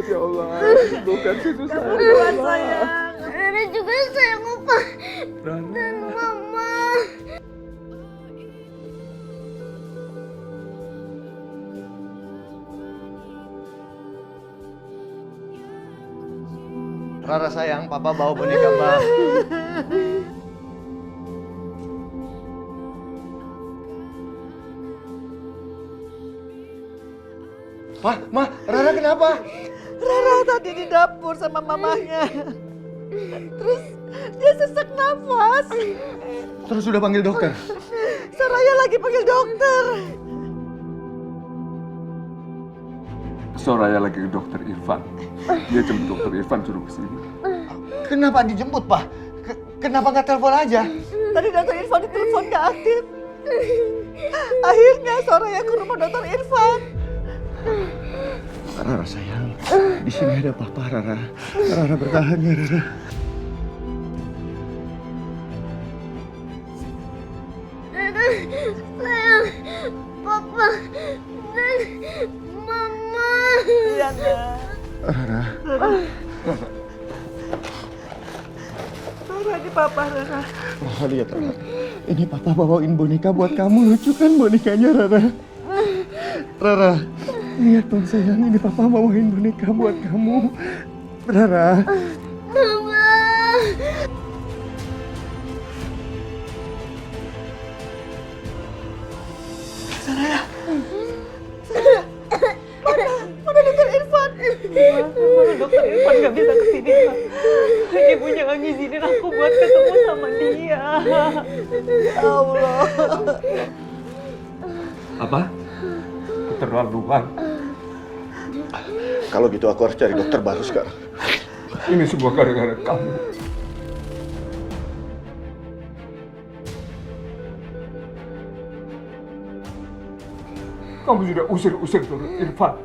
[SPEAKER 14] Ya Allah, bukan cucu saya.
[SPEAKER 2] Kamu kuat, sayang.
[SPEAKER 4] Rara juga sayang Papa dan Mama.
[SPEAKER 6] Rara sayang, Papa bawa boneka, Mbak. Ma, Rara kenapa?
[SPEAKER 2] Rara tadi di dapur sama mamanya. Terus dia sesak nafas.
[SPEAKER 6] Terus sudah panggil dokter?
[SPEAKER 2] Soraya lagi panggil dokter.
[SPEAKER 14] Soraya lagi ke dokter Irfan. Dia jemput dokter Irfan suruh kesini.
[SPEAKER 6] Kenapa dijemput, Pak? Kenapa nggak telepon aja?
[SPEAKER 2] Tadi dokter Irfan ditelepon nggak aktif. Akhirnya Soraya ke rumah dokter Irfan.
[SPEAKER 6] Rara sayang, di sini ada Papa, Rara. Rara bertahan ya, Rara.
[SPEAKER 4] Rara sayang Papa dan Mama.
[SPEAKER 2] Iya, Nak.
[SPEAKER 6] Rara.
[SPEAKER 2] Rara, ini Papa, Rara.
[SPEAKER 6] Oh, lihat, Rara. Ini Papa bawain boneka buat kamu. Lucu kan bonekanya, Rara? Rara, lihat dong sayang. Ini Papa bawain boneka buat kamu. Rara.
[SPEAKER 4] Mama.
[SPEAKER 2] Soraya. Mana dokter Irfan?
[SPEAKER 1] Mana dokter Irfan nggak bisa kesini, Pak. Ibunya nggak ngizinin aku buat ketemu sama dia.
[SPEAKER 2] Ya Allah.
[SPEAKER 14] Apa? Keterlaluan.
[SPEAKER 6] Kalau gitu aku harus cari dokter baru sekarang.
[SPEAKER 14] Ini semua gara-gara kamu. Kamu sudah usir-usir dokter Irfan.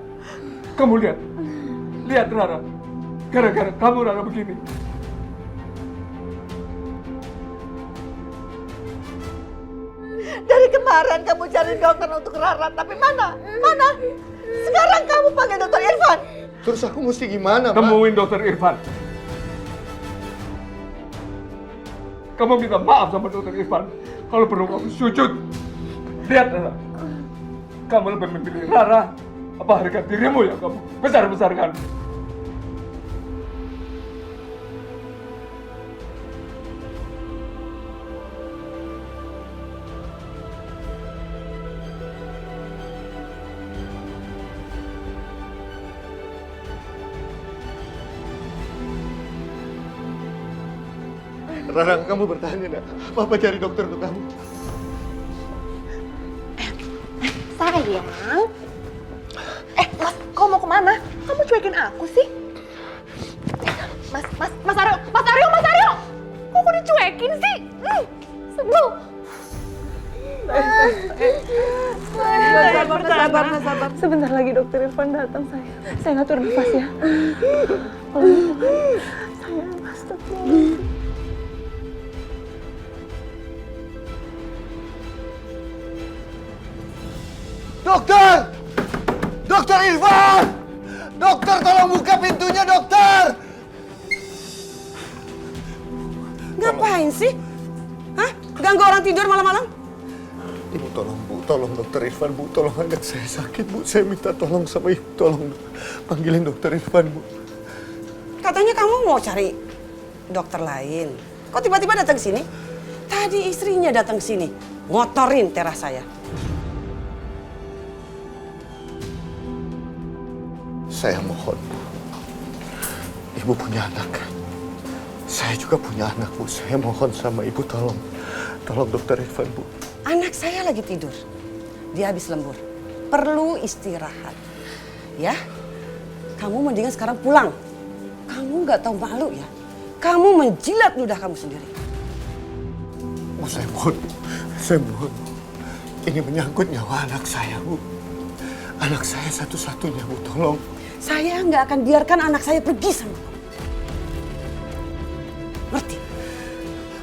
[SPEAKER 14] Kamu lihat Rara. Gara-gara kamu Rara begini.
[SPEAKER 2] Dari kemarin kamu cari dokter untuk Rara, tapi mana? Sekarang kamu panggil dokter Irfan.
[SPEAKER 6] Terus aku mesti gimana, Pak?
[SPEAKER 14] Temuin dokter Irfan. Kamu minta maaf sama dokter Irfan. Kalau perlu kamu sujud. Lihat Rara. Kamu lebih memilih Rara apa harga dirimu yang kamu besar-besarkan?
[SPEAKER 6] Rara, kamu bertahan ya, Nak. Papa cari dokter untuk kamu.
[SPEAKER 10] Sayang. Mas, kau mau kemana? Kamu cuekin aku sih? Mas Aryo! Kok dicuekin sih? Sebel.
[SPEAKER 1] Sabar. Sebentar lagi dokter Irfan datang, sayang. Saya ngatur nafas ya. Kalau gitu, sayang, astagfirullah.
[SPEAKER 6] Dokter! Dokter Irfan! Dokter, tolong buka pintunya, dokter!
[SPEAKER 11] Ngapain sih? Hah? Ganggu orang tidur malam-malam?
[SPEAKER 6] Ibu tolong, Bu. Tolong dokter Irfan, Bu. Tolong anak saya sakit, Bu. Saya minta tolong sama Ibu. Tolong panggilin dokter Irfan, Bu.
[SPEAKER 11] Katanya kamu mau cari dokter lain. Kok tiba-tiba datang sini? Tadi istrinya datang sini, ngotorin teras saya.
[SPEAKER 6] Saya mohon, Bu. Ibu punya anak. Saya juga punya anak, Bu. Saya mohon sama Ibu, tolong. Tolong dokter Irfan, Bu.
[SPEAKER 11] Anak saya lagi tidur. Dia habis lembur. Perlu istirahat. Ya? Kamu mendingan sekarang pulang. Kamu nggak tahu malu ya? Kamu menjilat ludah kamu sendiri.
[SPEAKER 6] Bu, saya mohon, Bu. Saya mohon, Bu. Ini menyangkut nyawa anak saya, Bu. Anak saya satu-satunya, Bu. Tolong.
[SPEAKER 11] Saya nggak akan biarkan anak saya pergi sama kamu. Ngerti?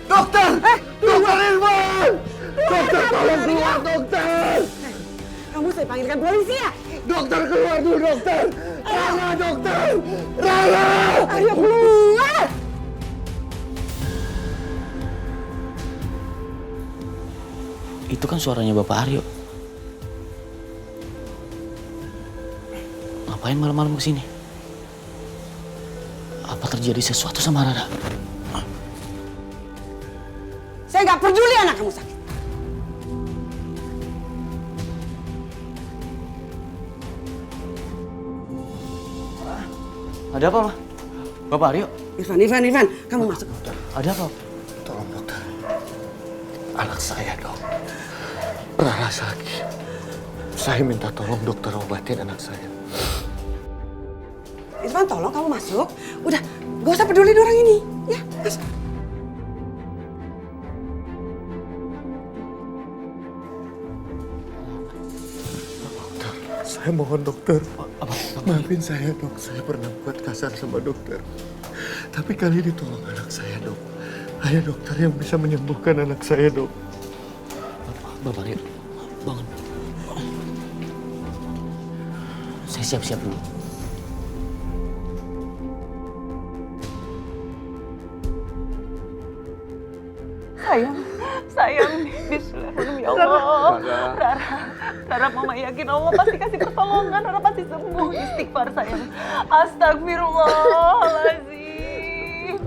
[SPEAKER 6] Dokter! Dokter Irfan! Dokter, tolong keluar, dokter!
[SPEAKER 11] Kamu saya panggilkan polisi ya?
[SPEAKER 6] Dokter, keluar dulu, dokter! Rara, dokter! Rara!
[SPEAKER 11] Ayo keluar!
[SPEAKER 3] Itu kan suaranya Bapak Aryo. Ngapain malam-malam kesini? Apa terjadi sesuatu sama Rara?
[SPEAKER 11] Saya nggak peduli anak kamu sakit.
[SPEAKER 3] Ada apa, Ma? Bapak Aryo?
[SPEAKER 11] Irfan, kamu masuk.
[SPEAKER 3] Ada apa?
[SPEAKER 6] Tolong, dokter. Anak saya, dok. Rara sakit. Saya minta tolong dokter obatin anak saya.
[SPEAKER 11] Irfan, tolong kamu masuk. Udah, gak usah pedulin orang ini. Ya, masuk.
[SPEAKER 6] Dokter, saya mohon, dokter. Maafin saya, dok. Saya pernah buat kasar sama dokter. Tapi kali ini tolong anak saya, dok. Hanya dokter yang bisa menyembuhkan anak saya, dok.
[SPEAKER 3] Bapak Aryo, bangun. Saya siap-siap dulu.
[SPEAKER 1] Sayang, bismillahirrahmanirrahim, ya Allah. Rara, Mama yakin Allah pasti kasih pertolongan, Rara pasti sembuh. Istighfar sayang. Astagfirullahaladzim.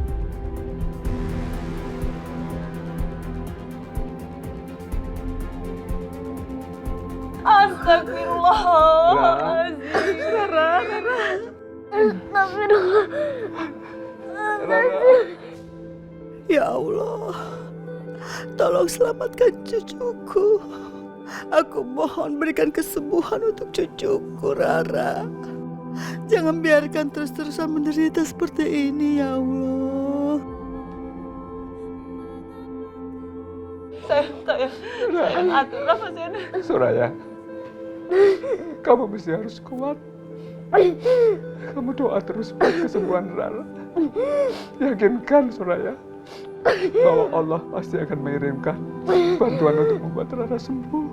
[SPEAKER 1] Astagfirullahaladzim. Rara.
[SPEAKER 2] Ya Allah, tolong selamatkan cucuku. Aku mohon berikan kesembuhan untuk cucuku, Rara. Jangan biarkan terus-terusan menderita seperti ini, ya Allah.
[SPEAKER 1] Sayang, atur nafasnya.
[SPEAKER 14] Soraya, kamu mesti harus kuat. Kamu doa terus buat kesembuhan Rara. Yakinkan, Soraya, bahwa Allah pasti akan mengirimkan bantuan untuk membuat Rara sembuh.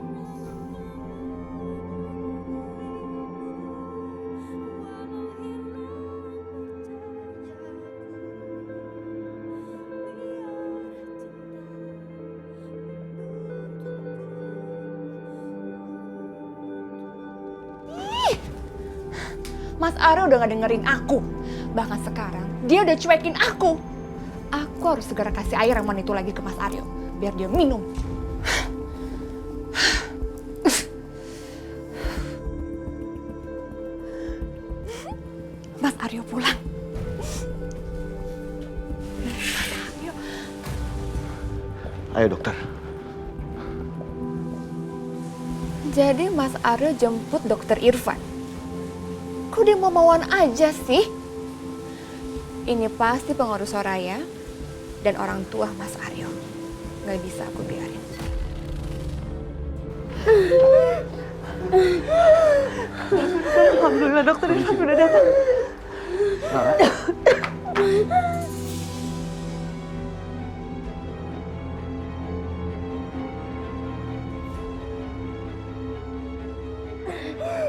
[SPEAKER 10] Mas Aryo udah gak dengerin aku. Bahkan sekarang, dia udah cuekin aku. Aku harus segera kasih air ramuan itu lagi ke Mas Aryo. Biar dia minum. Mas Aryo pulang.
[SPEAKER 6] Ayo, dokter.
[SPEAKER 10] Jadi Mas Aryo jemput dokter Irfan. Kok dia mau-mauan aja sih? Ini pasti pengaruh Soraya dan orang tua Mas Aryo. Gak bisa aku biarin.
[SPEAKER 1] Alhamdulillah dokter Irfan sudah datang.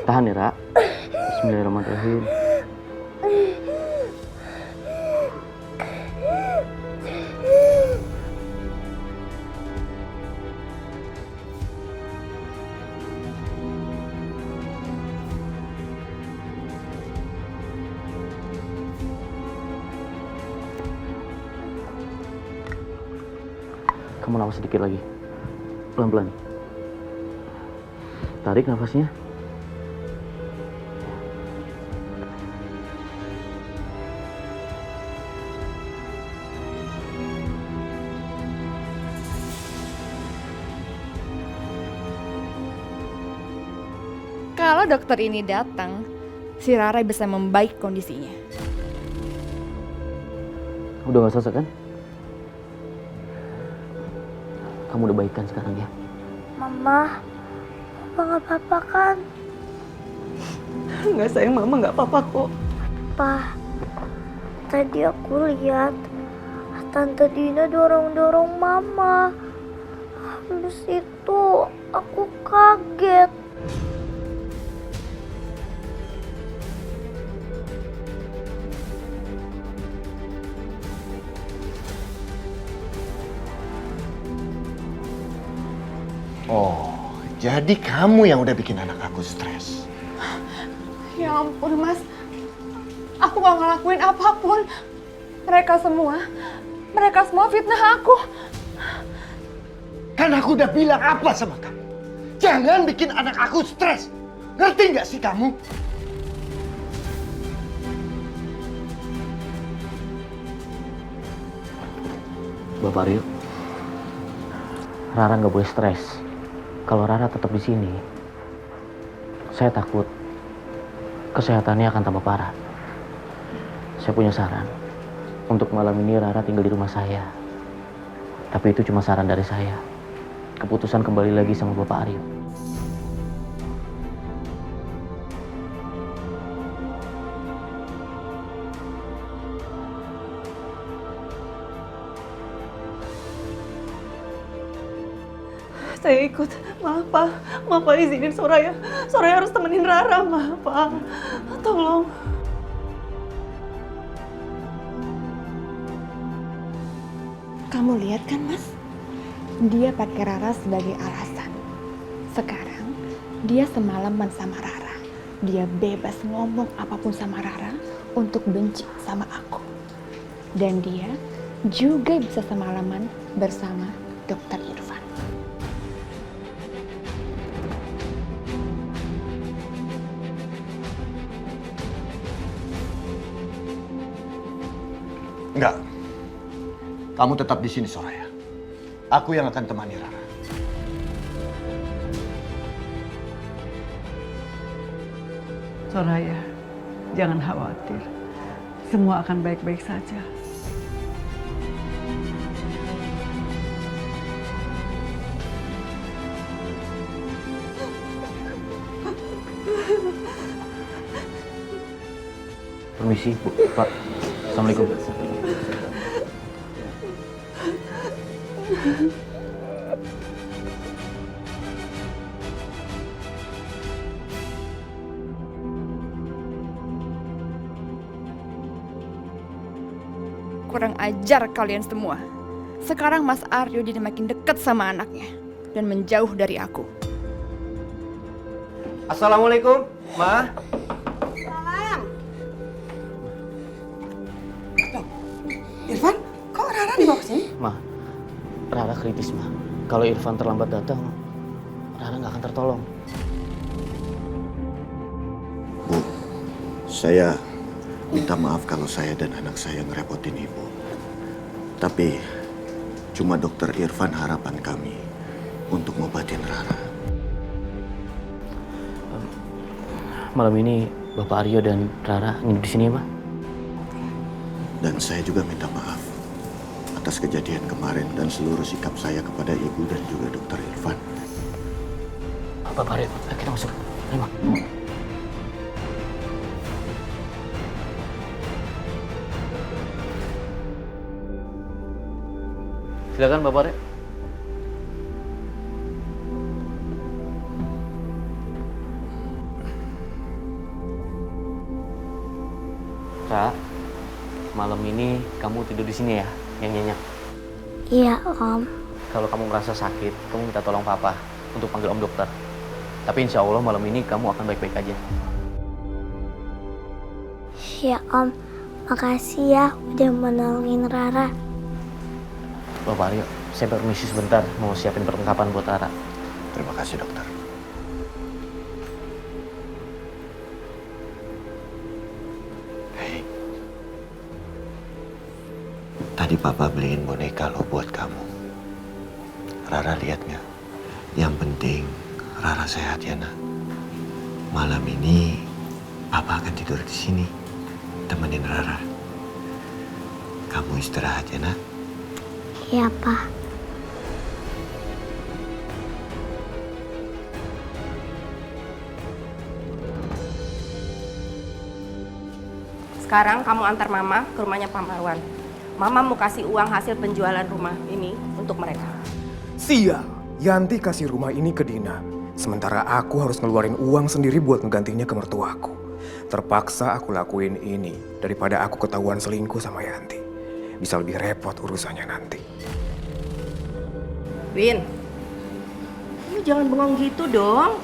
[SPEAKER 3] Tahan ya, Ra. Bismillahirrahmanirrahim. Kamu napas sedikit lagi. Pelan-pelan. Tarik nafasnya.
[SPEAKER 10] Kalau dokter ini datang, si Rara bisa membaik kondisinya.
[SPEAKER 3] Udah gak sesak kan? Kamu udah baik kan sekarang ya?
[SPEAKER 4] Mama nggak apa-apa kan?
[SPEAKER 1] Nggak sayang, Mama nggak apa-apa kok.
[SPEAKER 4] Pa, tadi aku lihat Tante Dina dorong-dorong Mama. Habis itu aku kaget.
[SPEAKER 6] Oh, jadi kamu yang udah bikin anak aku stres.
[SPEAKER 10] Ya ampun Mas, aku gak ngelakuin apapun. Mereka semua fitnah aku.
[SPEAKER 6] Kan aku udah bilang apa sama kamu? Jangan bikin anak aku stres. Ngerti nggak sih kamu?
[SPEAKER 3] Bapak Rio, Rara nggak boleh stres. Kalau Rara tetap di sini, saya takut kesehatannya akan tambah parah. Saya punya saran. Untuk malam ini Rara tinggal di rumah saya. Tapi itu cuma saran dari saya. Keputusan kembali lagi sama Bapak Aryo.
[SPEAKER 1] Saya ikut. Maaf, Pak. Maaf, Pak, izinin Soraya. Soraya harus temenin Rara, maaf, Pak. Tolong.
[SPEAKER 5] Kamu lihat kan, Mas? Dia pakai Rara sebagai alasan. Sekarang, dia semalaman sama Rara. Dia bebas ngomong apapun sama Rara untuk benci sama aku. Dan dia juga bisa semalaman bersama Dokter Irfan.
[SPEAKER 6] Enggak. Kamu tetap di sini, Soraya. Aku yang akan temani Rara.
[SPEAKER 2] Soraya, jangan khawatir. Semua akan baik-baik saja.
[SPEAKER 3] Permisi, Bu, Pak. Assalamualaikum.
[SPEAKER 10] Kurang ajar kalian semua. Sekarang Mas Aryo jadi makin dekat sama anaknya dan menjauh dari aku.
[SPEAKER 12] Assalamualaikum, Ma.
[SPEAKER 11] Irfan, kok Rara dibawa ke sini?
[SPEAKER 3] Ma, Rara kritis, Ma. Kalau Irfan terlambat datang, Rara nggak akan tertolong.
[SPEAKER 6] Bu, saya minta maaf kalau saya dan anak saya ngerepotin Ibu. Tapi cuma Dokter Irfan harapan kami untuk ngobatin Rara.
[SPEAKER 3] Malam ini Bapak Aryo dan Rara nginep di sini ya, Ma?
[SPEAKER 6] Dan saya juga minta maaf atas kejadian kemarin dan seluruh sikap saya kepada Ibu dan juga Dokter Irfan.
[SPEAKER 3] Bapak Aryo, kita masuk. Ayo, Ma. Silakan Bapak Aryo. Ra, malam ini kamu tidur di sini ya, yang nyenyak.
[SPEAKER 4] Iya, Om.
[SPEAKER 3] Kalau kamu merasa sakit, kamu minta tolong Papa untuk panggil Om Dokter. Tapi insya Allah malam ini kamu akan baik-baik aja.
[SPEAKER 4] Iya, Om. Makasih ya udah menolongin Rara.
[SPEAKER 3] Bapak Aryo, Saya permisi sebentar, mau siapin perlengkapan buat Rara.
[SPEAKER 6] Terima kasih, dokter. Hei. Tadi Papa beliin boneka lo buat kamu. Rara lihat nggak? Yang penting Rara sehat ya, nak. Malam ini Papa akan tidur di sini, temenin Rara. Kamu istirahat ya, nak.
[SPEAKER 4] Iya, Pak.
[SPEAKER 15] Sekarang kamu antar Mama ke rumahnya Pak Marwan. Mama mau kasih uang hasil penjualan rumah ini untuk mereka.
[SPEAKER 16] Sial, Yanti kasih rumah ini ke Dina. Sementara aku harus ngeluarin uang sendiri buat ngegantinya ke mertuaku. Terpaksa aku lakuin ini daripada aku ketahuan selingkuh sama Yanti. Bisa lebih repot urusannya nanti.
[SPEAKER 15] Win, kamu jangan bengong gitu dong.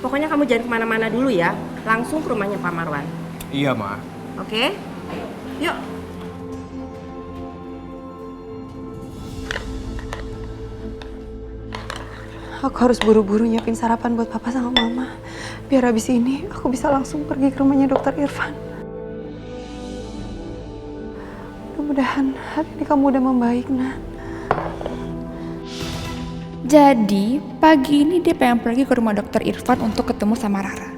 [SPEAKER 15] Pokoknya kamu jangan kemana-mana dulu ya. Langsung ke rumahnya Pak Marwan.
[SPEAKER 16] Iya, Ma.
[SPEAKER 15] Oke? Yuk.
[SPEAKER 1] Aku harus buru-buru nyiapin sarapan buat Papa sama Mama. Biar habis ini aku bisa langsung pergi ke rumahnya Dokter Irfan. Mudah-mudahan hari ini kamu udah membaik, Nak.
[SPEAKER 5] Jadi, pagi ini dia pengen pergi ke rumah Dokter Irfan untuk ketemu sama Rara.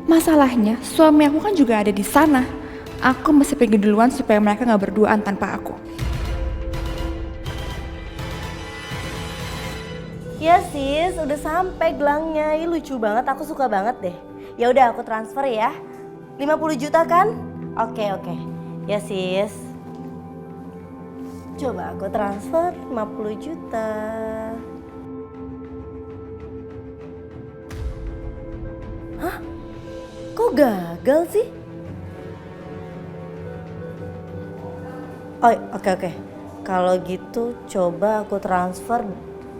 [SPEAKER 5] Masalahnya, suami aku kan juga ada di sana. Aku mesti pergi duluan supaya mereka nggak berduaan tanpa aku.
[SPEAKER 17] Ya sis, udah sampai gelangnya. Ih, lucu banget, aku suka banget deh. Ya udah aku transfer ya. 50 juta kan? Oke. Ya sis. Coba aku transfer 50 juta. Hah? Kok gagal sih? Oh, oke. Kalau gitu coba aku transfer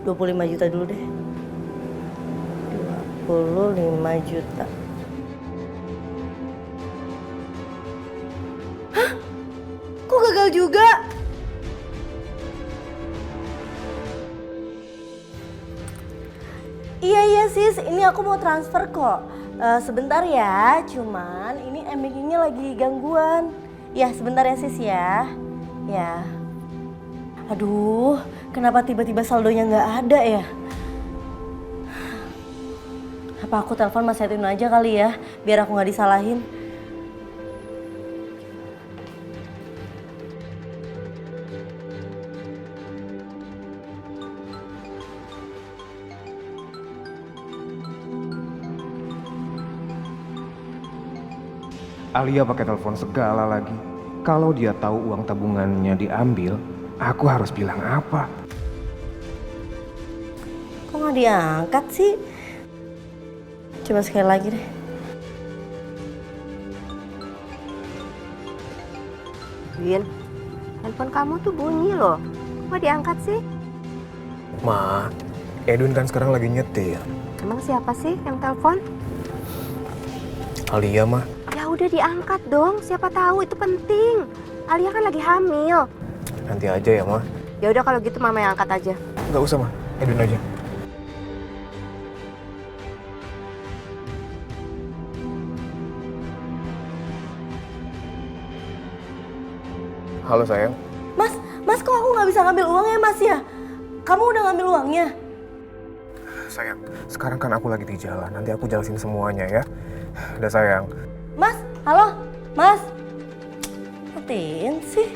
[SPEAKER 17] 25 juta dulu deh. 25 juta. Hah? Kok gagal juga? Iya sis, ini aku mau transfer kok. Sebentar ya, cuman ini MBK-nya lagi gangguan. Ya sebentar ya sis ya. Ya. Aduh, kenapa tiba-tiba saldonya nggak ada ya? Apa aku telepon Mas Edwin aja kali ya, biar aku nggak disalahin.
[SPEAKER 16] Alia pakai telepon segala lagi. Kalau dia tahu uang tabungannya diambil, aku harus bilang apa?
[SPEAKER 17] Kok nggak diangkat sih? Coba sekali lagi deh.
[SPEAKER 15] Win, handphone kamu tuh bunyi loh. Kok diangkat sih?
[SPEAKER 16] Ma, Edwin kan sekarang lagi nyetir.
[SPEAKER 15] Emang siapa sih yang telepon?
[SPEAKER 16] Alia, Ma.
[SPEAKER 15] Ya udah diangkat dong, siapa tahu itu penting. Alia kan lagi hamil.
[SPEAKER 16] Nanti aja ya, Ma.
[SPEAKER 15] Ya udah kalau gitu Mama yang angkat aja.
[SPEAKER 16] Nggak usah, Ma. Edwin aja. Halo sayang.
[SPEAKER 17] Mas kok aku nggak bisa ngambil uangnya Mas ya? Kamu udah ngambil uangnya?
[SPEAKER 16] Sayang, sekarang kan aku lagi di jalan. Nanti aku jelasin semuanya ya. Udah sayang.
[SPEAKER 17] Mas, halo? Mas? Matiin sih.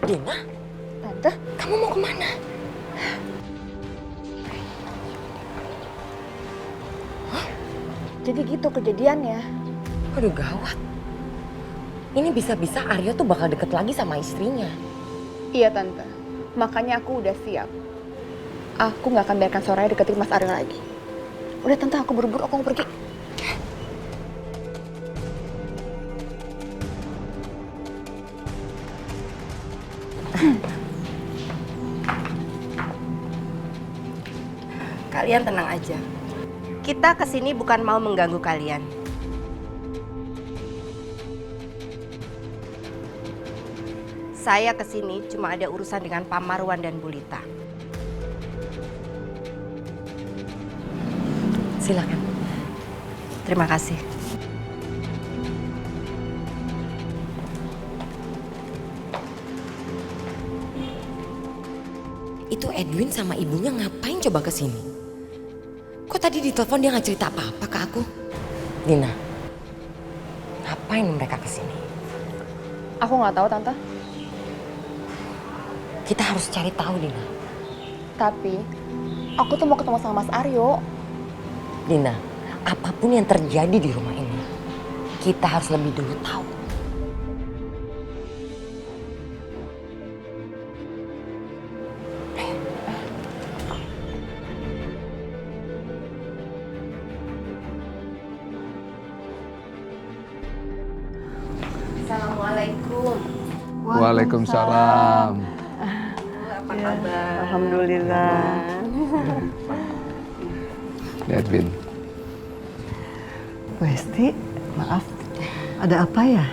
[SPEAKER 15] Dina? Tante, kamu mau kemana?
[SPEAKER 10] Hah? Jadi gitu kejadiannya?
[SPEAKER 15] Aduh gawat. Ini bisa-bisa Aryo tuh bakal deket lagi sama istrinya.
[SPEAKER 10] Iya Tante, makanya aku udah siap. Aku gak akan biarkan Soraya deketin Mas Aryo lagi. Udah Tante, aku buru-buru, aku mau pergi.
[SPEAKER 15] kalian tenang aja. Kita kesini bukan mau mengganggu kalian. Saya kesini cuma ada urusan dengan Pak Marwan dan Bu Lita. Silakan. Terima kasih.
[SPEAKER 18] Itu Edwin sama ibunya ngapain coba kesini? Kok tadi di telepon dia nggak cerita apa-apa ke aku? Dina, ngapain mereka kesini?
[SPEAKER 10] Aku nggak tahu, Tante.
[SPEAKER 18] Kita harus cari tahu, Dina.
[SPEAKER 10] Tapi aku tuh mau ketemu sama Mas Aryo.
[SPEAKER 18] Dina, apapun yang terjadi di rumah ini, kita harus lebih dulu tahu.
[SPEAKER 15] Assalamualaikum.
[SPEAKER 7] Waalaikumsalam.
[SPEAKER 15] Apa kabar?
[SPEAKER 2] Alhamdulillah.
[SPEAKER 7] Edwin.
[SPEAKER 2] Westi, maaf. Ada apa ya?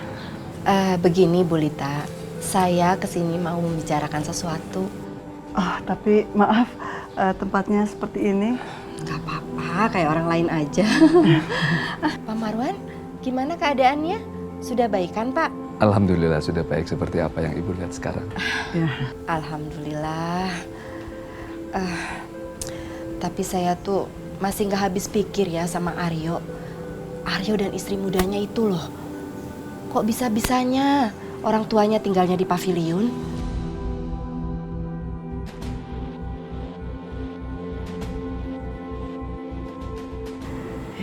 [SPEAKER 15] Begini Bu Lita, saya kesini mau membicarakan sesuatu.
[SPEAKER 2] Oh, tapi maaf, tempatnya seperti ini.
[SPEAKER 15] Gak apa-apa, kayak orang lain aja. Pak Marwan, gimana keadaannya? Sudah baikan, Pak?
[SPEAKER 7] Alhamdulillah sudah baik seperti apa yang Ibu lihat sekarang.
[SPEAKER 2] Ya.
[SPEAKER 15] Alhamdulillah. Tapi saya tuh masih nggak habis pikir ya sama Aryo. Aryo dan istri mudanya itu loh. Kok bisa-bisanya orang tuanya tinggalnya di pavilion?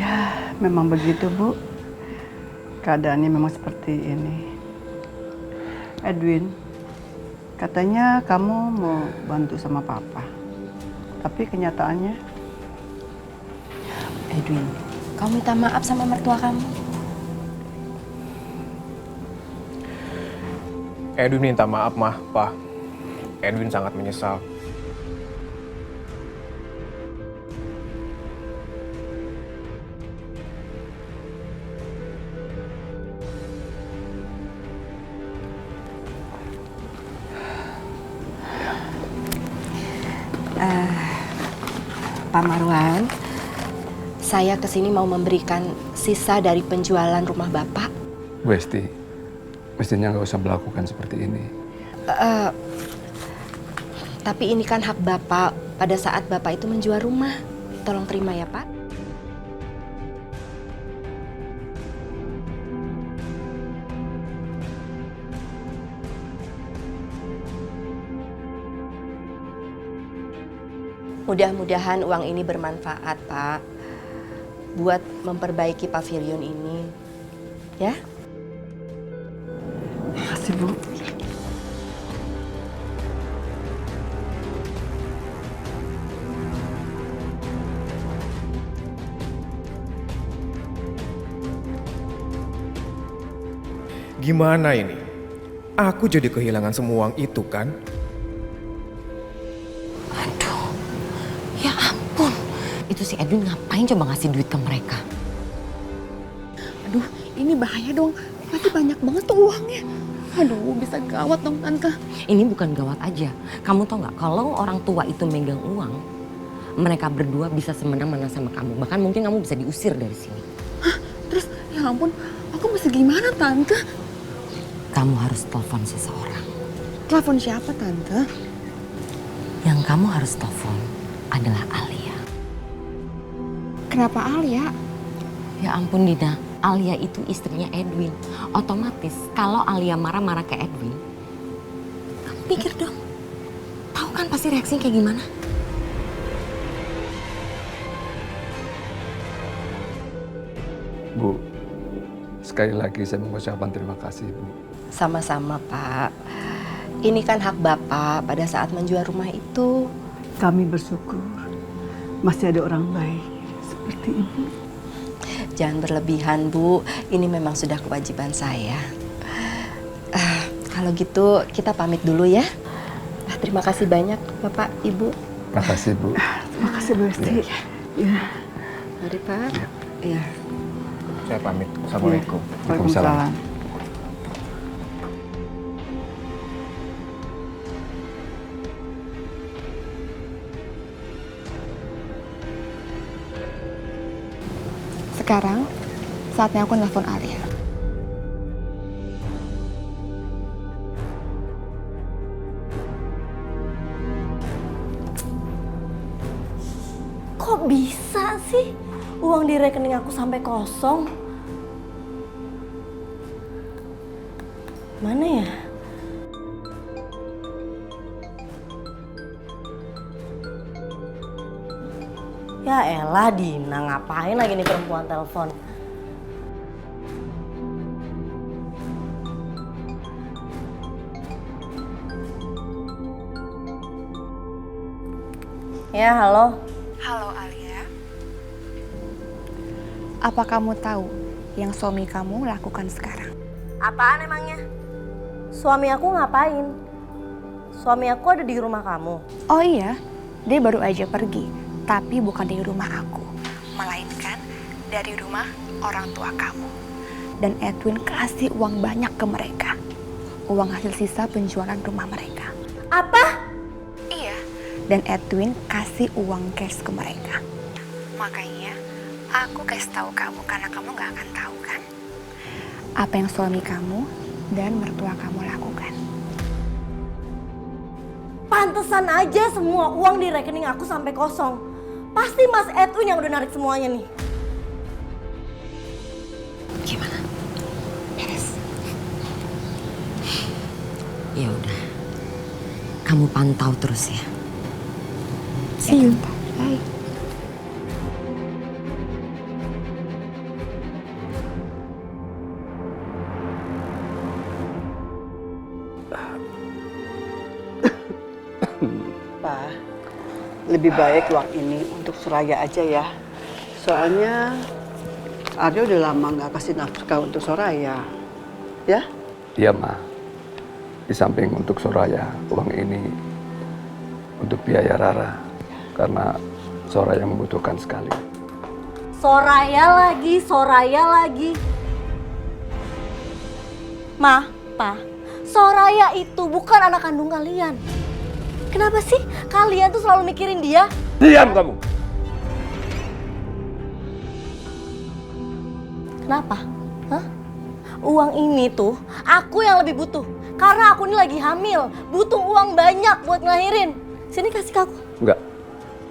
[SPEAKER 2] Ya, memang begitu, Bu. Keadaannya memang seperti ini. Edwin, katanya kamu mau bantu sama Papa. Tapi kenyataannya?
[SPEAKER 15] Edwin, kamu minta maaf sama mertua kamu.
[SPEAKER 16] Edwin minta maaf, Mah, Pak. Edwin sangat menyesal.
[SPEAKER 15] Pak Marwan, saya kesini mau memberikan sisa dari penjualan rumah Bapak.
[SPEAKER 7] Westi, mestinya nggak usah melakukan seperti ini.
[SPEAKER 15] Tapi ini kan hak Bapak pada saat Bapak itu menjual rumah. Tolong terima ya, Pak. Mudah-mudahan uang ini bermanfaat, Pak, buat memperbaiki pavilion ini. Ya?
[SPEAKER 2] Makasih, Bu.
[SPEAKER 16] Gimana ini? Aku jadi kehilangan semua uang itu kan?
[SPEAKER 18] Itu si Edwin ngapain coba ngasih duit ke mereka?
[SPEAKER 5] Aduh, ini bahaya dong. Nanti banyak banget tuh uangnya. Aduh, bisa gawat dong, Tante.
[SPEAKER 18] Ini bukan gawat aja. Kamu tau nggak, kalau orang tua itu megang uang, mereka berdua bisa semena-mena sama kamu. Bahkan mungkin kamu bisa diusir dari sini.
[SPEAKER 5] Hah? Terus, ya ampun, aku mesti gimana, Tante?
[SPEAKER 18] Kamu harus telepon seseorang.
[SPEAKER 5] Telepon siapa, Tante?
[SPEAKER 18] Yang kamu harus telepon adalah Alia.
[SPEAKER 5] Kenapa Alia?
[SPEAKER 18] Ya ampun Dina, Alia itu istrinya Edwin. Otomatis kalau Alia marah-marah ke Edwin, kamu pikir dong. Tahu kan pasti reaksinya kayak gimana?
[SPEAKER 7] Bu, sekali lagi saya mengucapkan terima kasih, Bu.
[SPEAKER 15] Sama-sama, Pak. Ini kan hak Bapak pada saat menjual rumah itu.
[SPEAKER 2] Kami bersyukur masih ada orang baik seperti Ibu.
[SPEAKER 15] Jangan berlebihan, Bu. Ini memang sudah kewajiban saya. Kalau gitu kita pamit dulu ya. Terima kasih banyak Bapak, Ibu.
[SPEAKER 7] Makasih, Bu.
[SPEAKER 2] Makasih Bu Esti. Ya.
[SPEAKER 15] Mari Pak. Iya.
[SPEAKER 16] Saya pamit. Assalamualaikum.
[SPEAKER 2] Waalaikumsalam.
[SPEAKER 5] Sekarang saatnya aku nelfon Alia.
[SPEAKER 17] Kok bisa sih uang di rekening aku sampai kosong? Mana ya? Ya elah Dina, ngapain lagi nih perempuan telepon? Ya, halo.
[SPEAKER 5] Halo Alia. Apa kamu tahu yang suami kamu lakukan sekarang?
[SPEAKER 17] Apaan emangnya? Suami aku ngapain? Suami aku ada di rumah kamu.
[SPEAKER 5] Oh iya, dia baru aja pergi, tapi bukan dari rumah aku, melainkan dari rumah orang tua kamu. Dan Edwin kasih uang banyak ke mereka, uang hasil sisa penjualan rumah mereka.
[SPEAKER 17] Apa?
[SPEAKER 5] Iya, dan Edwin kasih uang cash ke mereka. Makanya aku kasih tahu kamu karena kamu gak akan tahu kan apa yang suami kamu dan mertua kamu lakukan.
[SPEAKER 17] Pantesan aja semua uang di rekening aku sampai kosong. Pasti Mas Edwin yang udah narik semuanya nih.
[SPEAKER 18] Gimana? Beres? Ya udah. Kamu pantau terus ya.
[SPEAKER 5] See you. Bye.
[SPEAKER 2] Pak, lebih baik uang ini untuk Soraya aja ya. Soalnya Aryo udah lama nggak kasih nafkah untuk Soraya. Ya?
[SPEAKER 7] Iya, Ma. Di samping untuk Soraya, uang ini untuk biaya Rara. Karena Soraya membutuhkan sekali.
[SPEAKER 17] Soraya lagi. Ma, Pa, Soraya itu bukan anak kandung kalian. Kenapa sih kalian tuh selalu mikirin dia?
[SPEAKER 14] Diam kamu!
[SPEAKER 17] Kenapa? Hah? Uang ini tuh aku yang lebih butuh. Karena aku ini lagi hamil, butuh uang banyak buat ngelahirin. Sini kasih ke aku.
[SPEAKER 7] Enggak.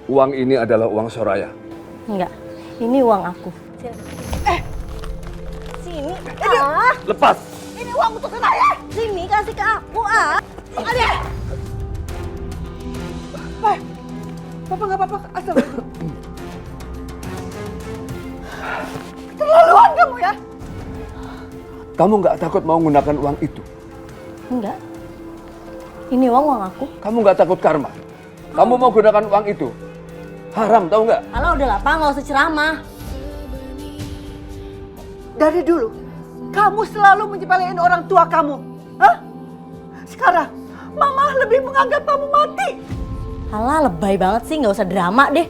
[SPEAKER 7] Uang ini adalah uang Soraya.
[SPEAKER 17] Enggak, ini uang aku. Sini.
[SPEAKER 14] Lepas!
[SPEAKER 17] Ini uang untuk Soraya. Sini kasih ke aku, Ada.
[SPEAKER 2] Papa nggak apa-apa, asal. Terlaluan kamu ya.
[SPEAKER 7] Kamu nggak takut mau menggunakan uang itu?
[SPEAKER 17] Enggak. Ini uang aku.
[SPEAKER 7] Kamu nggak takut karma? Kamu mau gunakan uang itu? Haram, tahu nggak?
[SPEAKER 17] Alah udah lah, Pak, nggak usah ceramah.
[SPEAKER 2] Dari dulu, kamu selalu menyepelein orang tua kamu. Hah? Sekarang, Mama lebih menganggap kamu mati.
[SPEAKER 17] Alah, lebay banget sih, nggak usah drama deh.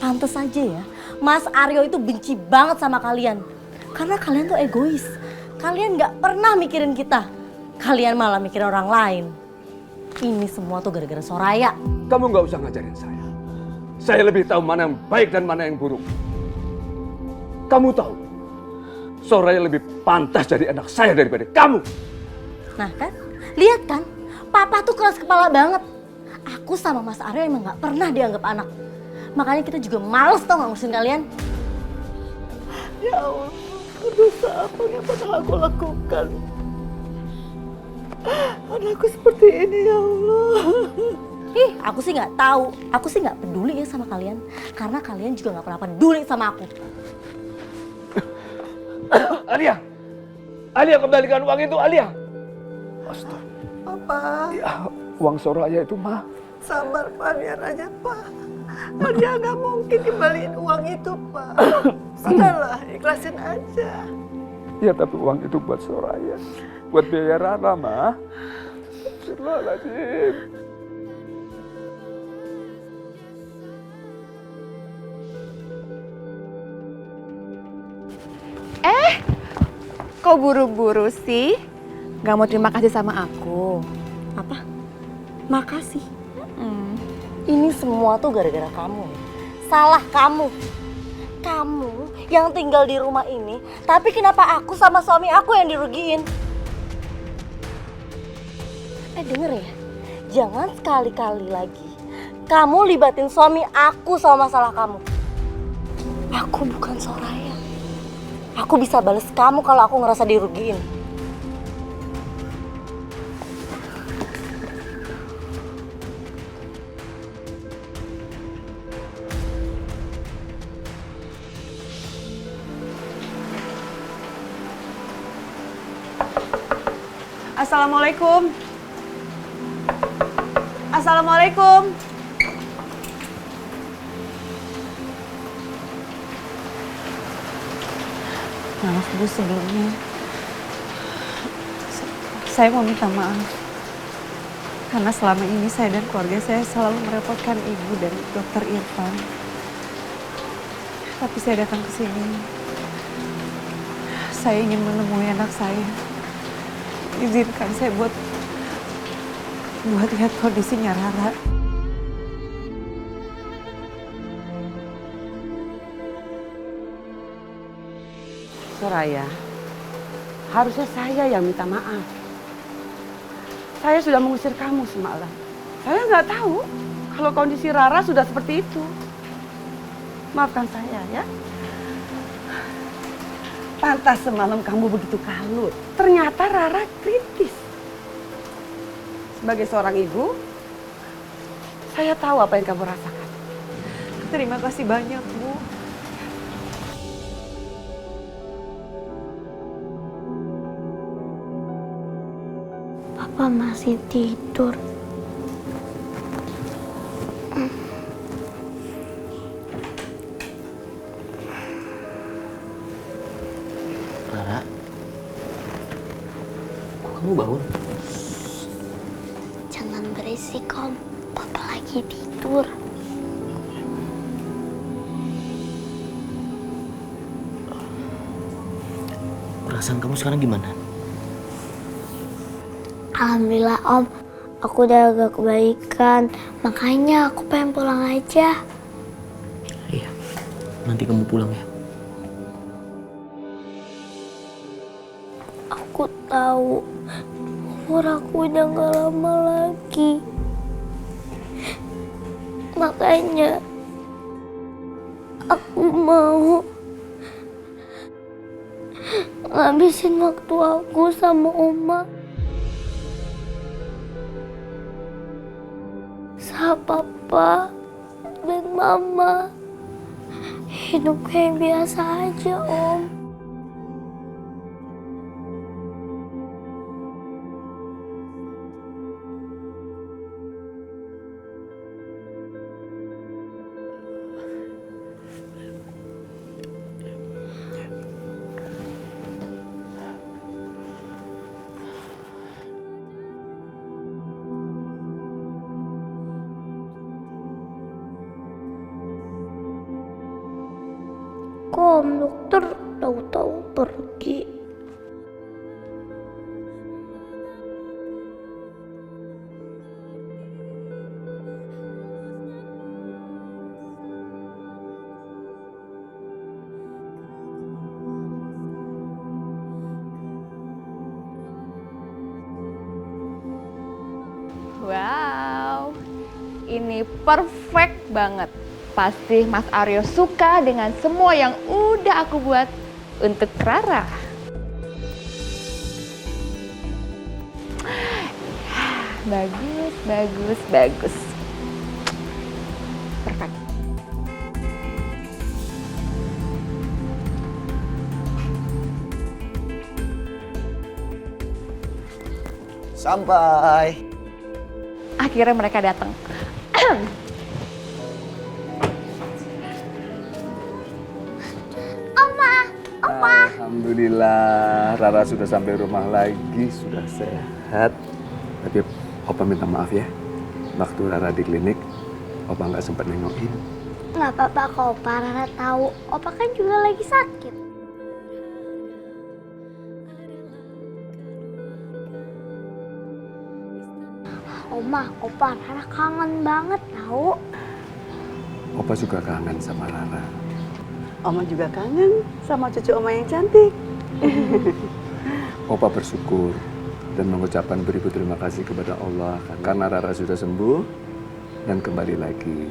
[SPEAKER 17] Pantes aja ya, Mas Aryo itu benci banget sama kalian. Karena kalian tuh egois. Kalian nggak pernah mikirin kita. Kalian malah mikirin orang lain. Ini semua tuh gara-gara Soraya.
[SPEAKER 7] Kamu nggak usah ngajarin saya. Saya lebih tahu mana yang baik dan mana yang buruk. Kamu tahu, Soraya lebih pantas jadi anak saya daripada kamu.
[SPEAKER 17] Nah kan, lihat kan, Papa tuh keras kepala banget. Aku sama Mas Aryo emang gak pernah dianggap anak. Makanya kita juga males tau gak ngurusin kalian.
[SPEAKER 2] Ya Allah, dosa apa yang pernah aku lakukan? Anakku seperti ini ya Allah.
[SPEAKER 17] Ih, aku sih gak tahu. Aku sih gak peduli ya sama kalian. Karena kalian juga gak pernah peduli sama aku.
[SPEAKER 14] Alia! Alia, kembalikan uang itu, Alia!
[SPEAKER 7] Astaga.
[SPEAKER 2] Papa.
[SPEAKER 7] Ya, uang Soraya itu, Ma.
[SPEAKER 2] Sabar Pak, biar aja Pak. Dia nggak mungkin kembaliin uang itu Pak. Sudahlah, ikhlasin aja.
[SPEAKER 7] Ya, tapi uang itu buat Soraya. Buat biaya Rara, Ma. Astagfirullahaladzim.
[SPEAKER 10] kok buru-buru sih? Gak mau terima kasih sama aku?
[SPEAKER 17] Apa? Makasih. Ini semua tuh gara-gara kamu. Salah kamu. Kamu yang tinggal di rumah ini, tapi kenapa aku sama suami aku yang dirugiin? Denger ya, jangan sekali-kali lagi kamu libatin suami aku sama masalah kamu. Aku bukan Soraya. Aku bisa bales kamu kalau aku ngerasa dirugiin.
[SPEAKER 1] Assalamualaikum. Assalamualaikum.
[SPEAKER 2] Maaf Bu, sebelumnya saya mau minta maaf karena selama ini saya dan keluarga saya selalu merepotkan Ibu dan Dokter Irfan. Tapi saya datang ke sini, saya ingin menemui anak saya. Izinkan saya buat lihat kondisinya Rara.
[SPEAKER 11] Soraya, harusnya saya yang minta maaf. Saya sudah mengusir kamu semalam. Saya nggak tahu kalau kondisi Rara sudah seperti itu. Maafkan saya ya. Pantas semalam kamu begitu kalut. Ternyata Rara kritis. Sebagai seorang ibu, saya tahu apa yang kamu rasakan.
[SPEAKER 2] Terima kasih banyak Bu.
[SPEAKER 4] Papa masih tidur.
[SPEAKER 3] Rara, kok kamu bangun?
[SPEAKER 4] Jangan berisik Om, Papa lagi tidur.
[SPEAKER 3] Perasaan kamu sekarang gimana?
[SPEAKER 4] Alhamdulillah Om, aku udah agak kebaikan. Makanya aku pengen pulang aja.
[SPEAKER 3] Iya, nanti kamu pulang ya.
[SPEAKER 4] Aku tahu umur aku udah gak lama lagi. Makanya aku mau ngabisin waktu aku sama Oma, sama Papa dan Mama. Hidup kayak biasa aja Om. Kok Om Dokter tahu-tahu pergi?
[SPEAKER 10] Wow, ini perfect banget. Pasti Mas Aryo suka dengan semua yang udah aku buat untuk Rara. Bagus, bagus, bagus. Perfect.
[SPEAKER 12] Sampai.
[SPEAKER 10] Akhirnya mereka datang.
[SPEAKER 7] Alhamdulillah, Rara sudah sampai rumah lagi, sudah sehat. Tapi Opa minta maaf ya, waktu Rara di klinik, Opa nggak sempat nengokin.
[SPEAKER 4] Nggak apa-apa kok Opa, Rara tahu. Opa kan juga lagi sakit. Oma, Opa, Rara kangen banget tahu.
[SPEAKER 7] Opa juga kangen sama Rara.
[SPEAKER 2] Oma juga kangen sama cucu Oma yang cantik.
[SPEAKER 7] Opa bersyukur dan mengucapkan beribu terima kasih kepada Allah karena Rara sudah sembuh dan kembali lagi.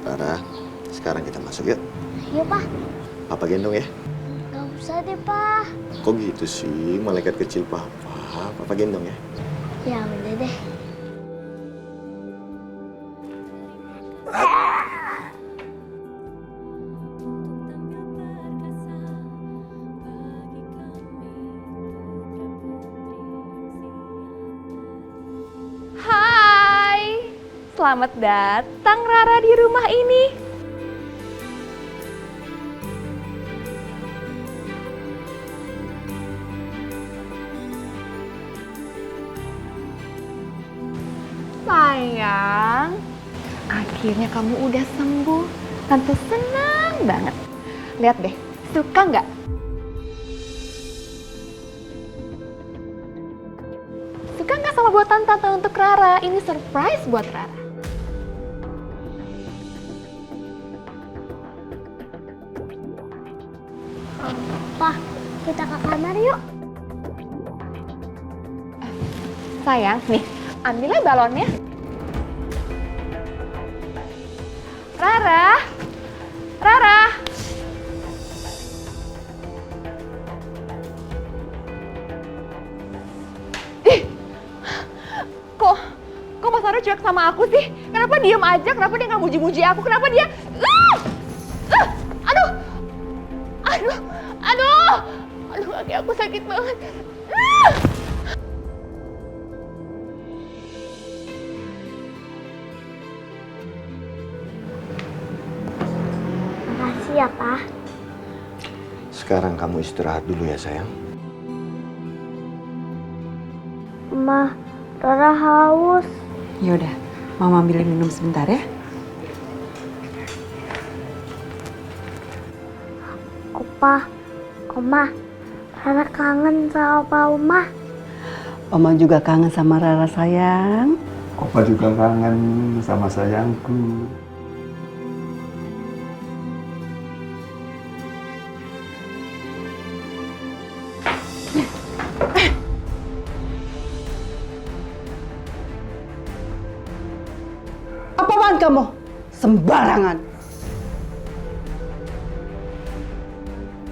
[SPEAKER 6] Rara, sekarang kita masuk yuk.
[SPEAKER 4] Iya, Pak.
[SPEAKER 6] Papa gendong ya.
[SPEAKER 4] Gak usah deh, Pak.
[SPEAKER 6] Kok gitu sih, malaikat kecil Papa? Papa gendong ya.
[SPEAKER 4] Ya udah deh.
[SPEAKER 10] Hai, selamat datang Rara di rumah ini. Sayang, akhirnya kamu udah sembuh. Tante senang banget. Lihat deh, suka nggak? Suka nggak sama buatan Tante untuk Rara? Ini surprise buat Rara.
[SPEAKER 4] Pak, kita ke kamar yuk.
[SPEAKER 10] Sayang, nih, ambilnya balonnya. Rara! Rara! Ih! Kok Mas Aryo cuek sama aku sih? Kenapa diem aja? Kenapa dia nggak muji-muji aku? Kenapa dia... Aduh! Aduh! Aduh! Aduh, kaki aku sakit banget.
[SPEAKER 4] Makasih ya, Pak.
[SPEAKER 6] Sekarang kamu istirahat dulu ya sayang.
[SPEAKER 4] Ma, Rara haus.
[SPEAKER 9] Yaudah, Mama ambilin minum sebentar ya.
[SPEAKER 4] Opa, Oma, Rara kangen sama Opa Oma.
[SPEAKER 2] Oma juga kangen sama Rara sayang.
[SPEAKER 7] Opa juga kangen sama sayangku.
[SPEAKER 2] Apaan kamu? Sembarangan.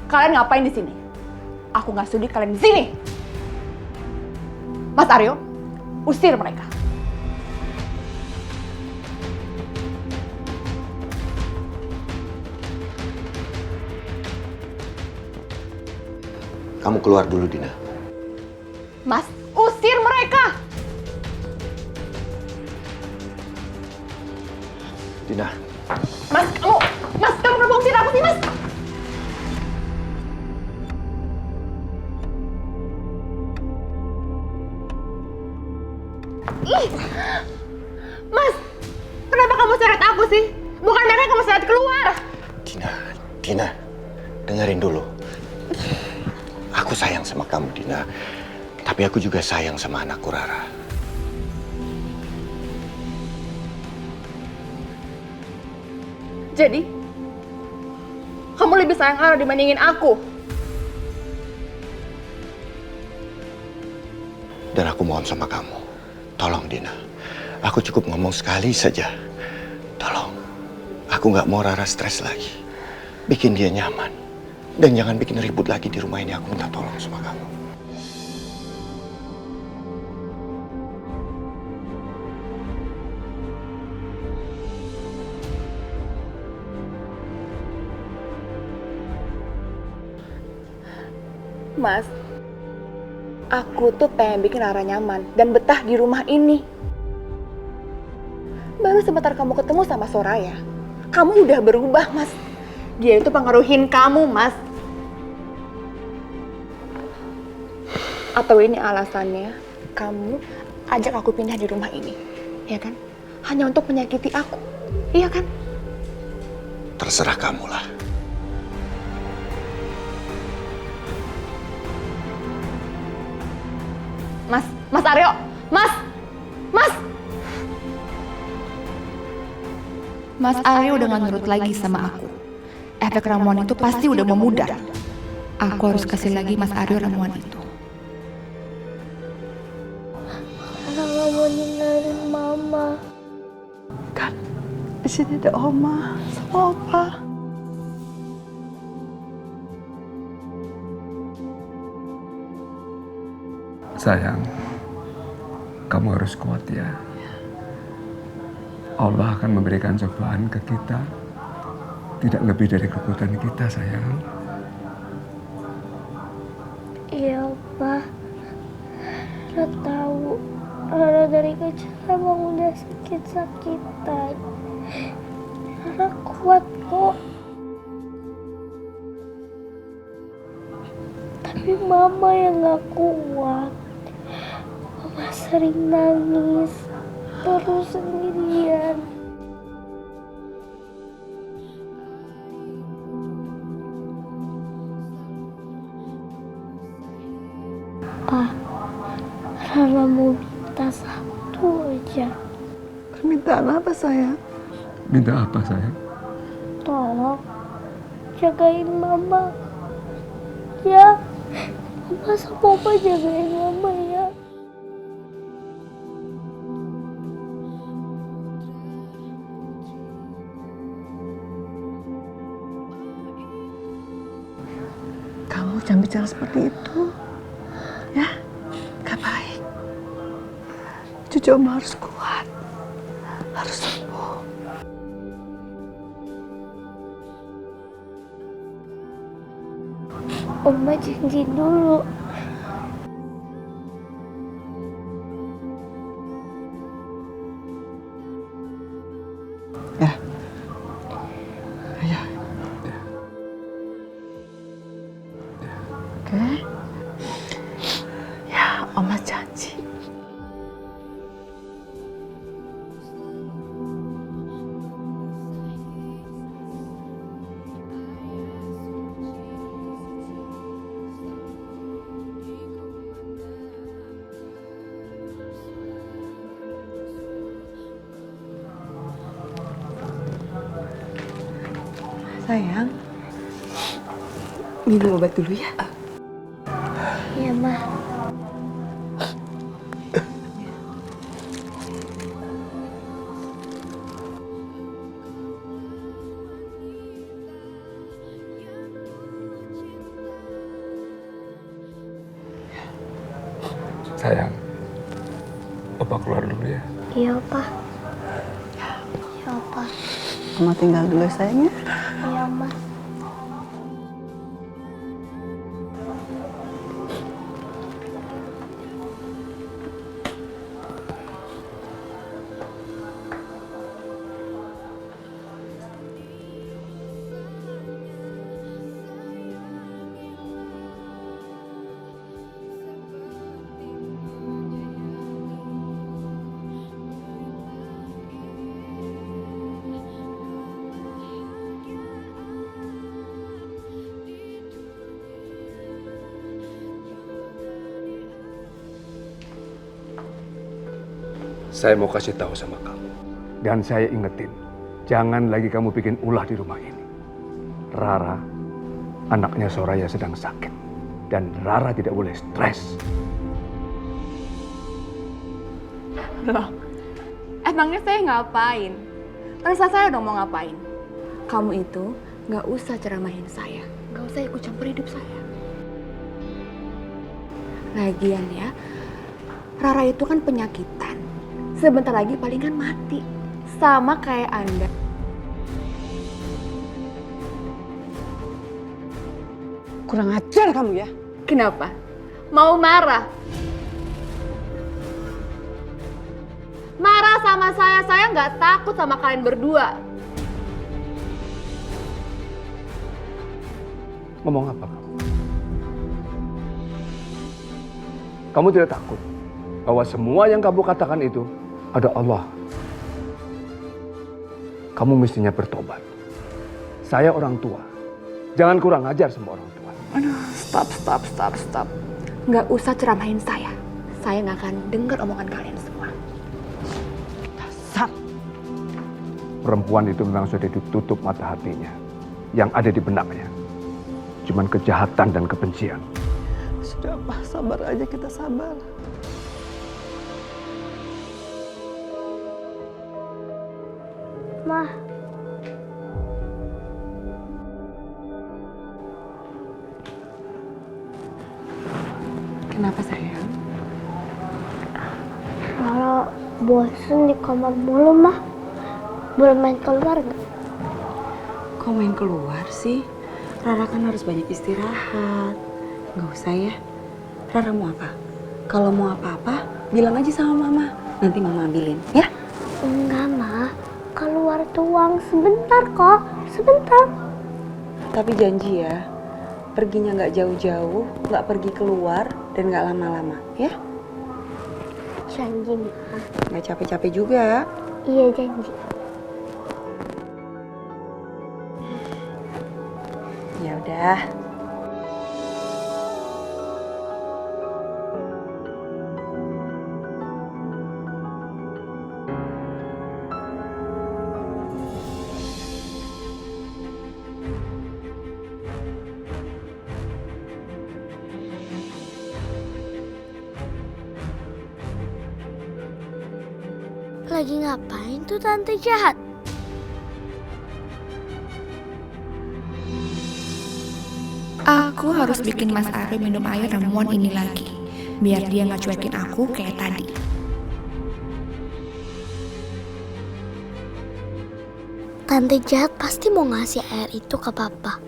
[SPEAKER 10] Kalian ngapain di sini? Aku nggak sudi kalian di sini. Mas Aryo, usir mereka.
[SPEAKER 6] Kamu keluar dulu, Dina.
[SPEAKER 10] Mas, usir mereka.
[SPEAKER 6] Dina.
[SPEAKER 10] Mas, kamu kenapa usir aku sih, Mas? Ih, Mas, kenapa kamu seret aku sih? Bukan mereka kamu seret keluar.
[SPEAKER 6] Dina, dengerin dulu. Aku sayang sama kamu, Dina. Tapi aku juga sayang sama anakku, Rara.
[SPEAKER 10] Jadi, kamu lebih sayang Rara dibandingin aku?
[SPEAKER 6] Dan aku mohon sama kamu. Tolong, Dina. Aku cukup ngomong sekali saja. Tolong. Aku nggak mau Rara stres lagi. Bikin dia nyaman. Dan jangan bikin ribut lagi di rumah ini. Aku minta tolong sama kamu.
[SPEAKER 10] Mas, aku tuh pengen bikin Rara nyaman dan betah di rumah ini. Baru sebentar kamu ketemu sama Soraya, kamu udah berubah, Mas. Dia itu pengaruhin kamu, Mas. Atau ini alasannya kamu ajak aku pindah di rumah ini?
[SPEAKER 5] ya kan? Hanya untuk menyakiti aku, iya kan?
[SPEAKER 6] Terserah kamu lah.
[SPEAKER 10] Mas Aryo, Mas!
[SPEAKER 5] Mas Aryo udah gak nurut lagi sama aku. Efek ramuan itu pasti udah memudar. Aku harus kasih lagi Mas Aryo ramuan itu.
[SPEAKER 4] Rara gak mau ninggalin Mama.
[SPEAKER 2] Kan di sini ada Oma sama Opa.
[SPEAKER 7] Sayang, kamu harus kuat ya. Allah akan memberikan cobaan ke kita. Tidak lebih dari kekuatan kita, sayang.
[SPEAKER 4] Iya, Pak. Rara tahu. Rara dari kecil emang udah sakit-sakitan. Rara kuat kok. Tapi Mama yang gak kuat. Mama sering nangis. Terus sendirian. Pak, Rara mau minta satu aja.
[SPEAKER 2] Permintaan apa sayang?
[SPEAKER 7] Minta apa, sayang?
[SPEAKER 4] Tolong jagain Mama. Ya, Mama sama Papa jagain Mama ya.
[SPEAKER 2] Kamu jangan bicara seperti itu. Ya, gak baik. Cucu Oma harus kuat. Harus sembuh.
[SPEAKER 4] Oma janji dulu.
[SPEAKER 2] Ya. Ayo. Oke. Ya, Oma janji. Sayang, minum obat dulu ya.
[SPEAKER 4] Iya, Ma.
[SPEAKER 7] Sayang, Opa keluar dulu ya.
[SPEAKER 4] Iya, Pa. Iya, Pa.
[SPEAKER 2] Oma tinggal dulu ya, sayang ya.
[SPEAKER 4] Iya, Ma.
[SPEAKER 7] Saya mau kasih tahu sama kamu. Dan saya ingetin, jangan lagi kamu bikin ulah di rumah ini. Rara, anaknya Soraya sedang sakit. Dan Rara tidak boleh stres.
[SPEAKER 5] Loh, emangnya saya ngapain? Terserah saya dong mau ngapain. Kamu itu gak usah ceramahin saya. Gak usah ikut campur hidup saya. Lagian ya, Rara itu kan penyakitan. Sebentar lagi palingan mati. Sama kayak Anda.
[SPEAKER 2] Kurang ajar kamu ya.
[SPEAKER 10] Kenapa? Mau marah? Marah sama saya nggak takut sama kalian berdua.
[SPEAKER 7] Ngomong apa kamu? Kamu tidak takut bahwa semua yang kamu katakan itu ada Allah
[SPEAKER 14] Kamu mestinya bertobat. Saya orang tua. Jangan kurang ajar sama orang tua.
[SPEAKER 5] Aduh, stop. Nggak usah ceramahin saya. Saya nggak akan dengar omongan kalian semua.
[SPEAKER 14] Dasar. Perempuan itu memang sudah ditutup mata hatinya. Yang ada di benaknya cuman kejahatan dan kebencian.
[SPEAKER 2] Sudah, Pak, sabar aja, kita sabar.
[SPEAKER 4] Ma.
[SPEAKER 9] Kenapa sayang?
[SPEAKER 4] Rara bosen di kamar mulu, Mah. Boleh main keluar nggak?
[SPEAKER 9] Kok main keluar sih? Rara kan harus banyak istirahat. Nggak usah ya. Rara mau apa? Kalau mau apa-apa, bilang aja sama Mama. Nanti Mama ambilin, ya?
[SPEAKER 4] Enggak, Ma. Keluar tuang sebentar kok. Sebentar.
[SPEAKER 9] Tapi janji ya, perginya nggak jauh-jauh, nggak pergi keluar, dan nggak lama-lama, ya?
[SPEAKER 4] Janji, Ma.
[SPEAKER 9] Nggak capek-capek juga.
[SPEAKER 4] Iya, janji.
[SPEAKER 9] Ya udah.
[SPEAKER 4] Lagi ngapain tuh tante jahat?
[SPEAKER 5] Aku harus bikin Mas Aryo minum air ramuan ini lagi. Biar dia nggak cuekin aku kayak tadi.
[SPEAKER 4] Tante jahat pasti mau ngasih air itu ke papa.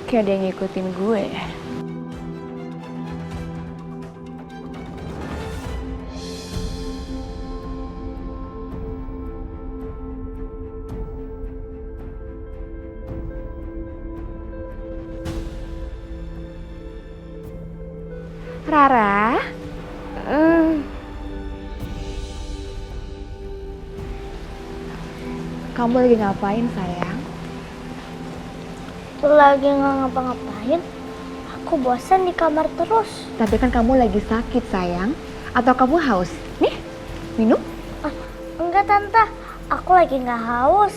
[SPEAKER 10] Kayak ada yang ngikutin gue ya. Rara? Kamu lagi ngapain, sayang?
[SPEAKER 4] Lagi nggak ngapa-ngapain. Aku bosan di kamar terus.
[SPEAKER 10] Tapi kan kamu lagi sakit, sayang. Atau kamu haus? Nih, minum?
[SPEAKER 4] Enggak, Tante. Aku lagi nggak haus.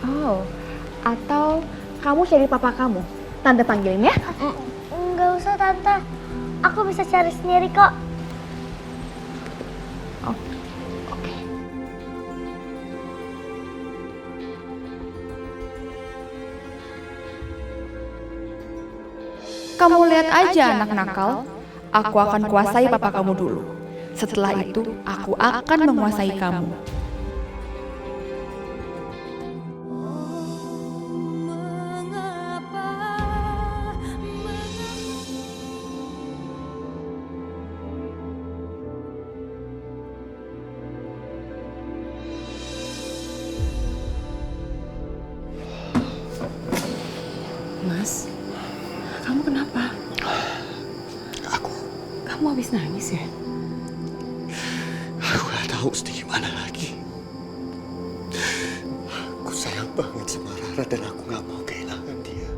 [SPEAKER 10] Oh, atau kamu cari papa kamu? Tante panggilin ya?
[SPEAKER 4] Enggak usah, Tante. Aku bisa cari sendiri kok.
[SPEAKER 5] Kamu lihat aja anak nakal. Aku akan kuasai papa kamu dulu. Setelah itu, aku akan menguasai kamu.
[SPEAKER 9] Mas, kamu kenapa? Kamu habis nangis ya?
[SPEAKER 6] Aku gak tahu mesti gimana lagi. Aku sayang banget sama Rara dan aku gak mau kehilangan dia.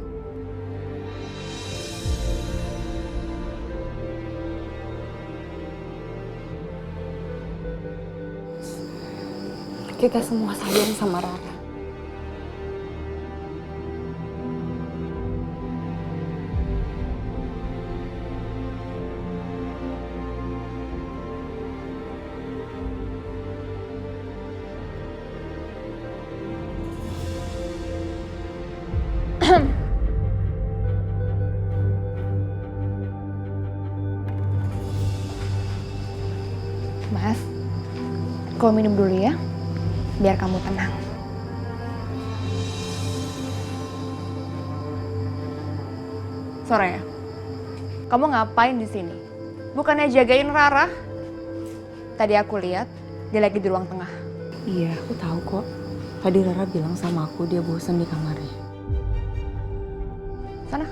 [SPEAKER 9] Kita semua sayang sama Rara.
[SPEAKER 10] Mas, kau minum dulu ya, biar kamu tenang. Soraya, kamu ngapain di sini? Bukannya jagain Rara? Tadi aku lihat dia lagi di ruang tengah.
[SPEAKER 18] Iya, aku tahu kok. Tadi Rara bilang sama aku dia bosan di kamarnya.
[SPEAKER 10] Sana.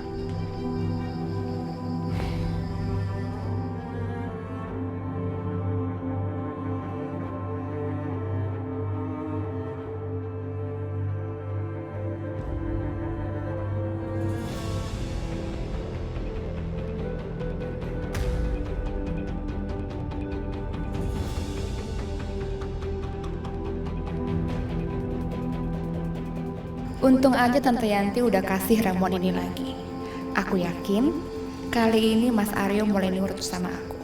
[SPEAKER 5] Untung aja Tante Yanti udah kasih ramuan ini lagi. Aku yakin kali ini Mas Aryo mulai nurut sama aku.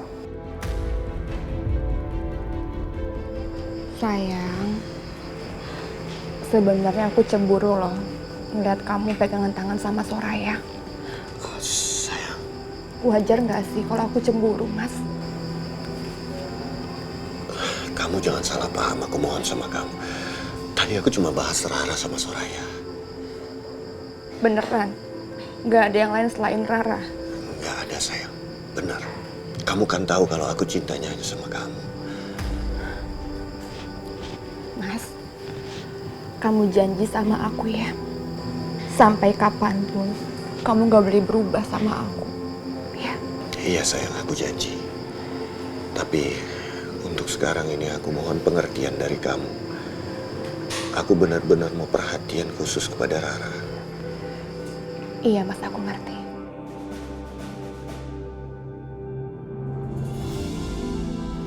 [SPEAKER 10] Sayang, sebenarnya aku cemburu loh ngeliat kamu pegangan tangan sama Soraya.
[SPEAKER 6] Sayang.
[SPEAKER 10] Wajar nggak sih kalau aku cemburu, Mas?
[SPEAKER 6] Kamu jangan salah paham, aku mohon sama kamu. Tadi aku cuma bahas Rara sama Soraya.
[SPEAKER 10] Beneran? Nggak ada yang lain selain Rara?
[SPEAKER 6] Nggak ada, sayang. Benar. Kamu kan tahu kalau aku cintanya hanya sama kamu.
[SPEAKER 10] Mas, kamu janji sama aku ya? Sampai kapanpun, kamu nggak boleh berubah sama aku. Ya?
[SPEAKER 6] Iya, sayang, aku janji. Tapi untuk sekarang ini aku mohon pengertian dari kamu. Aku benar-benar mau perhatian khusus kepada Rara.
[SPEAKER 10] Iya, Mas, aku ngerti.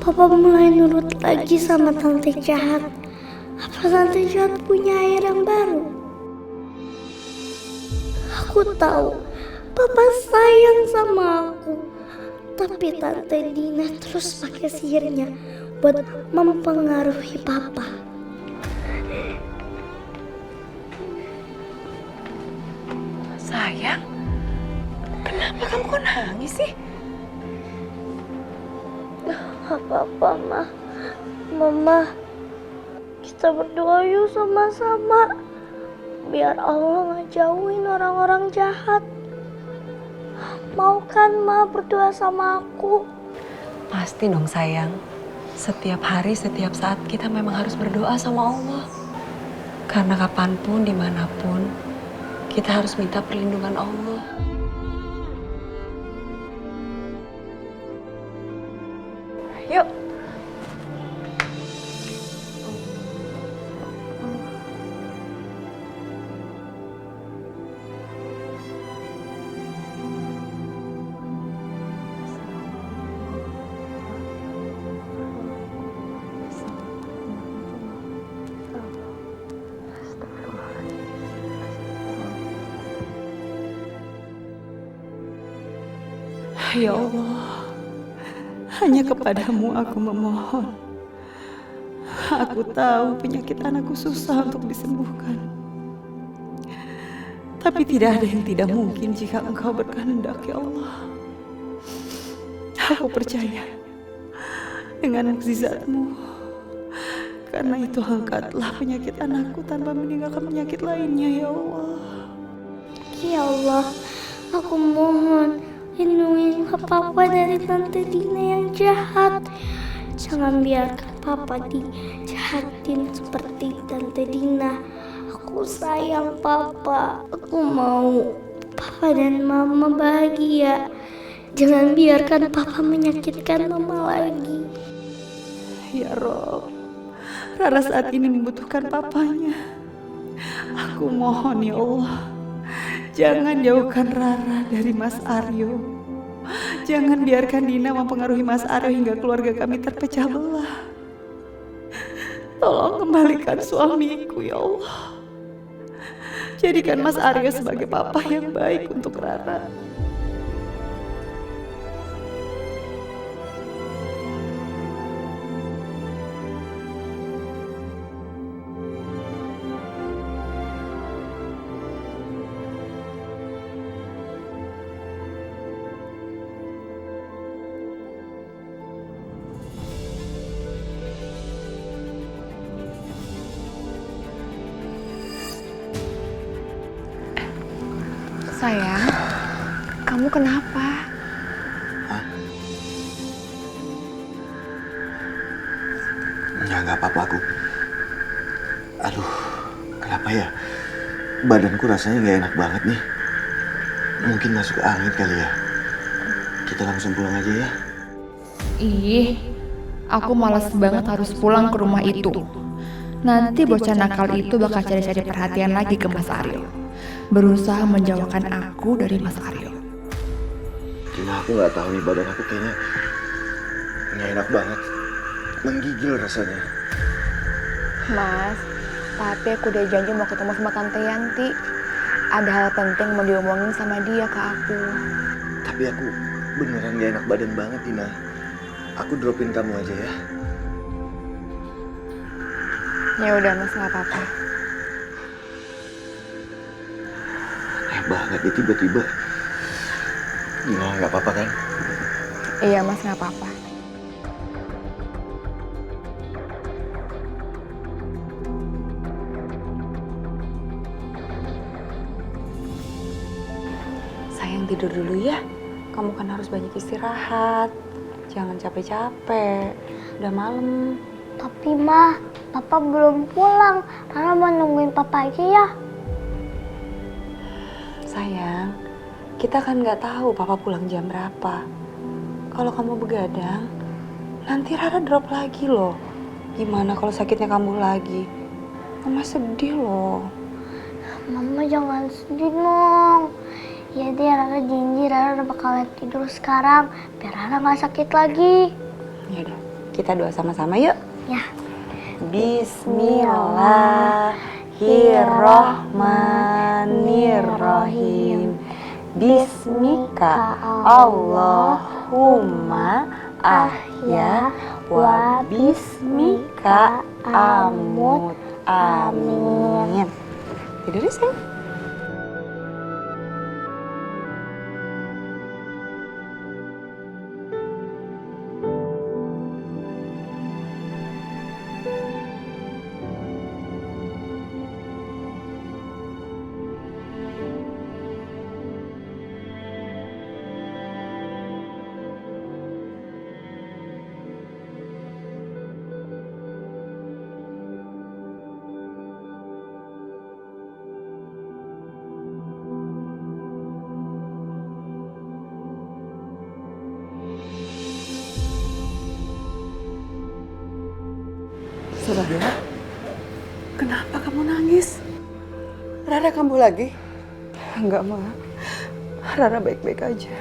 [SPEAKER 4] Papa mulai nurut lagi sama tante jahat. Apa tante jahat punya air yang baru? Aku tahu Papa sayang sama aku. Tapi Tante Dina terus pakai sihirnya buat mempengaruhi Papa.
[SPEAKER 1] Sayang, kenapa kamu kok nangis sih?
[SPEAKER 4] Gak apa-apa, Ma. Mama, kita berdoa yuk sama-sama. Biar Allah ngejauhin orang-orang jahat. Mau kan, Ma, berdoa sama aku?
[SPEAKER 9] Pasti dong sayang. Setiap hari, setiap saat kita memang harus berdoa sama Allah. Karena kapanpun, dimanapun, kita harus minta perlindungan Allah.
[SPEAKER 1] Yuk.
[SPEAKER 2] Ya Allah, hanya kepadamu aku memohon. Aku tahu penyakit anakku susah untuk disembuhkan. Tapi tidak ada yang tidak mungkin jika Engkau berkehendak, ya Allah. Aku percaya dengan mukjizat-Mu. Karena itu angkatlah penyakit anakku tanpa meninggalkan penyakit lainnya, ya Allah.
[SPEAKER 4] Ya Allah, aku mohon lindungi Papa dari Tante Dina yang jahat. Jangan biarkan Papa dijahatin seperti Tante Dina. Aku sayang Papa. Aku mau Papa dan Mama bahagia. Jangan biarkan Papa menyakitkan Mama lagi.
[SPEAKER 2] Ya Rob, Rara saat ini membutuhkan papanya. Aku mohon ya Allah, jangan jauhkan Rara dari Mas Aryo. Jangan biarkan Dina mempengaruhi Mas Aryo hingga keluarga kami terpecah belah. Tolong kembalikan suamiku ya Allah. Jadikan Mas Aryo sebagai papa yang baik untuk Rara.
[SPEAKER 10] Sayang,
[SPEAKER 5] Kamu kenapa?
[SPEAKER 6] Ya nggak apa-apa aku. Aduh, kenapa ya? Badanku rasanya nggak enak banget nih. Mungkin masuk angin kali ya. Kita langsung pulang aja ya.
[SPEAKER 5] Ih, aku malas banget harus pulang ke rumah itu. Nanti bocah nakal itu bakal cari-cari perhatian lagi ke Mas Aryo. Berusaha menjauhkan aku dari Mas Aryo.
[SPEAKER 6] Cuma aku nggak tahu nih, badan aku kayaknya nggak enak banget. Menggigil rasanya.
[SPEAKER 10] Mas, tapi aku udah janji mau ketemu sama Tante Yanti. Ada hal penting mau diomongin sama dia ke aku.
[SPEAKER 6] Tapi aku beneran gak enak badan banget, Dina. Aku dropin kamu aja ya.
[SPEAKER 10] Ya udah Mas, nggak apa-apa.
[SPEAKER 6] Aneh banget ya tiba-tiba. Dina, nggak apa-apa kan?
[SPEAKER 10] Iya Mas, nggak apa-apa.
[SPEAKER 9] Sayang, tidur dulu ya. Kamu kan harus banyak istirahat. Jangan capek-capek. Udah malam.
[SPEAKER 4] Tapi Ma, Papa belum pulang. Rara mau nungguin Papa aja ya.
[SPEAKER 9] Sayang, kita kan nggak tahu Papa pulang jam berapa. Kalau kamu begadang, nanti Rara drop lagi loh. Gimana kalau sakitnya kambuh lagi? Mama sedih loh.
[SPEAKER 4] Mama jangan sedih dong. Ya deh, Rara janji Rara bakalan tidur sekarang biar Rara nggak sakit lagi.
[SPEAKER 9] Ya udah, kita doa sama-sama yuk.
[SPEAKER 4] Ya.
[SPEAKER 9] Bismillahirrohmanirrohim. Bismika Allahumma ahya wa bismika amut. Amin. Tidur ya sayang.
[SPEAKER 2] Soraya, kenapa kamu nangis?
[SPEAKER 11] Rara kambuh lagi?
[SPEAKER 2] Enggak, Ma. Rara baik-baik aja.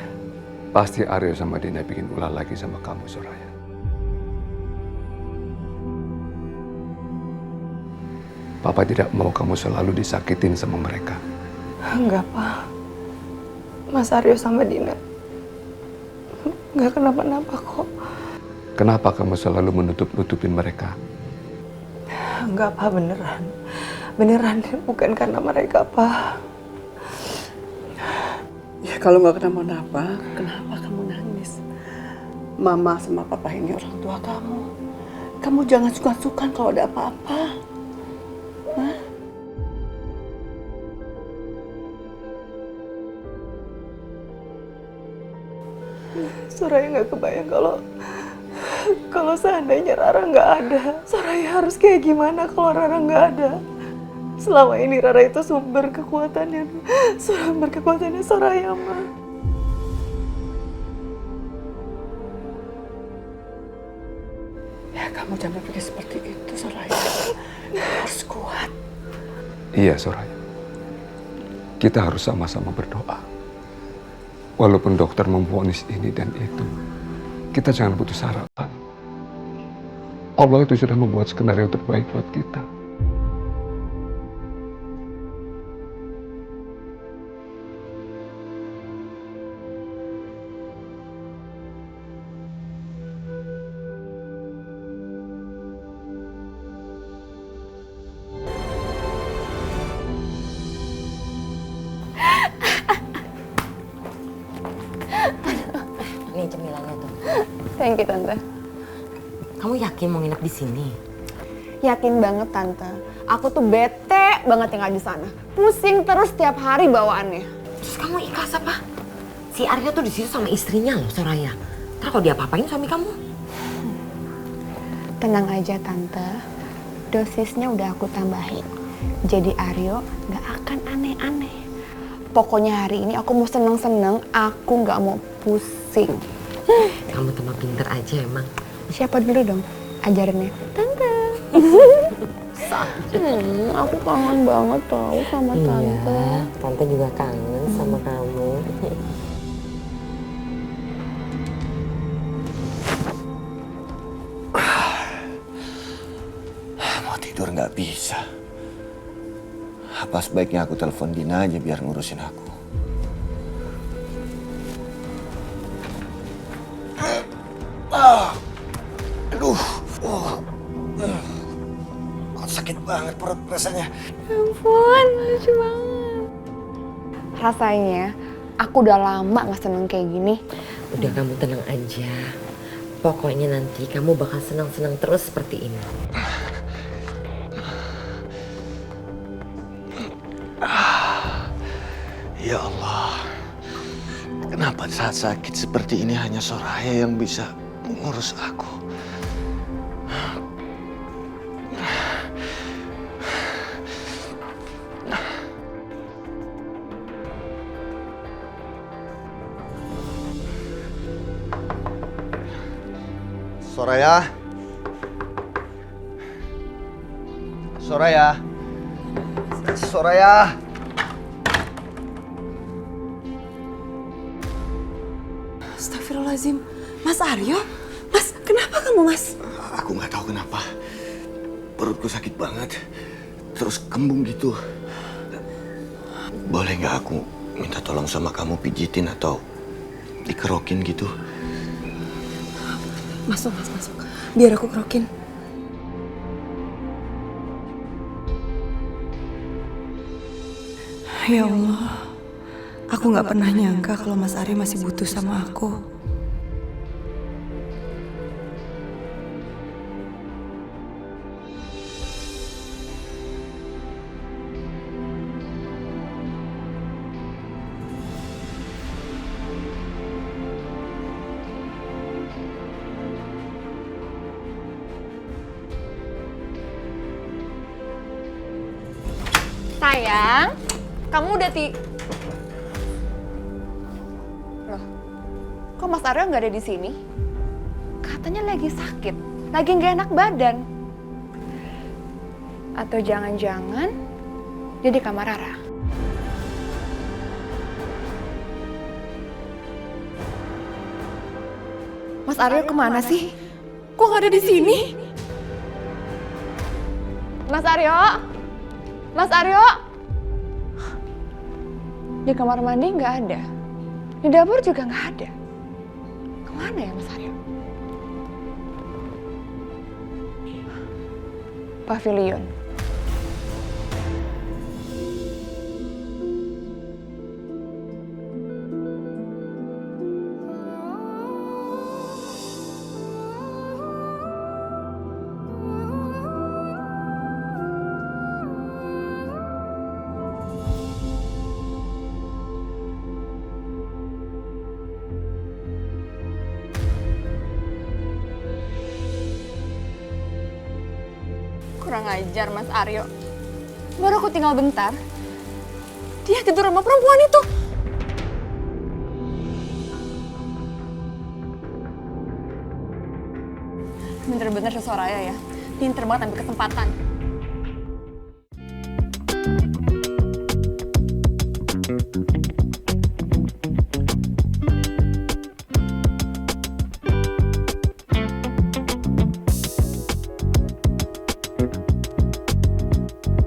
[SPEAKER 7] Pasti Aryo sama Dina bikin ulah lagi sama kamu, Soraya. Papa tidak mau kamu selalu disakitin sama mereka.
[SPEAKER 2] Enggak, Pa. Mas Aryo sama Dina enggak kenapa-napa kok.
[SPEAKER 7] Kenapa kamu selalu menutup-nutupin mereka?
[SPEAKER 2] Enggak, Pa, beneran. Beneran, bukan karena mereka, Pa.
[SPEAKER 11] Ya kalau nggak kenapa-napa, kenapa kamu nangis? Mama sama Papa ini orang tua kamu. Kamu jangan suka-suka kalau ada apa-apa. Hah?
[SPEAKER 2] Soraya nggak kebayang kalau seandainya Rara nggak ada. Soraya harus kayak gimana kalau Rara nggak ada? Selama ini Rara itu sumber kekuatannya Soraya, Ma.
[SPEAKER 11] Ya kamu jangan berpikir seperti itu, Soraya. Harus kuat.
[SPEAKER 7] Iya, Soraya. Kita harus sama-sama berdoa. Walaupun dokter memvonis ini dan itu, kita jangan putus harapan. Allah itu sudah membuat skenario terbaik buat kita.
[SPEAKER 18] Nih cemilannya tuh.
[SPEAKER 10] Thank you, Tante.
[SPEAKER 18] Kamu yakin mau nginep di sini?
[SPEAKER 10] Yakin banget, Tante. Aku tuh bete banget tinggal di sana. Pusing terus tiap hari bawaannya.
[SPEAKER 18] Terus kamu ikhlas apa? Si Aryo tuh di situ sama istrinya loh, Soraya. Ntar kalau dia apa-apain suami kamu?
[SPEAKER 5] Tenang aja Tante, dosisnya udah aku tambahin. Jadi Aryo gak akan aneh-aneh. Pokoknya hari ini aku mau seneng-seneng, aku gak mau pusing.
[SPEAKER 18] Kamu tambah pinter aja emang.
[SPEAKER 5] Siapa dulu dong ajarannya? Tante. Aku kangen banget tau sama Tante.
[SPEAKER 18] Iya, Tante juga kangen sama kamu.
[SPEAKER 6] Mau tidur nggak bisa. Apa sebaiknya aku telepon Dina aja biar ngurusin aku? Aduh, kok sakit banget perut rasanya.
[SPEAKER 5] Ampun, lucu banget. Rasanya aku udah lama gak seneng kayak gini.
[SPEAKER 18] Udah kamu tenang aja. Pokoknya nanti kamu bakal senang-senang terus seperti ini.
[SPEAKER 6] Ya Allah, kenapa saat sakit seperti ini hanya Soraya yang bisa ngurus aku? Soraya? Soraya? Soraya?
[SPEAKER 2] Astagfirullahaladzim. Mas Aryo? Mas, kenapa kamu, Mas?
[SPEAKER 6] Aku nggak tahu kenapa. Perutku sakit banget. Terus kembung gitu. Boleh nggak aku minta tolong sama kamu pijitin atau dikerokin gitu?
[SPEAKER 2] Masuk, Mas, masuk. Biar aku kerokin. Ya Allah, aku nggak pernah nyangka kalau Mas Aryo masih butuh sama aku.
[SPEAKER 10] Sayang, kamu udah Loh, kok Mas Aryo nggak ada di sini? Katanya lagi sakit, lagi nggak enak badan. Atau jangan-jangan dia di kamar Rara? Mas Aryo kemana sih? Kok nggak ada di sini? Mas Aryo? Mas Aryo? Di kamar mandi nggak ada. Di dapur juga nggak ada. Kemana ya Mas Aryo? Pavilion. Kurang ajar Mas Aryo. Baru aku tinggal bentar, dia tidur sama perempuan itu. Bener-bener si Soraya ya, pinter banget ambil kesempatan.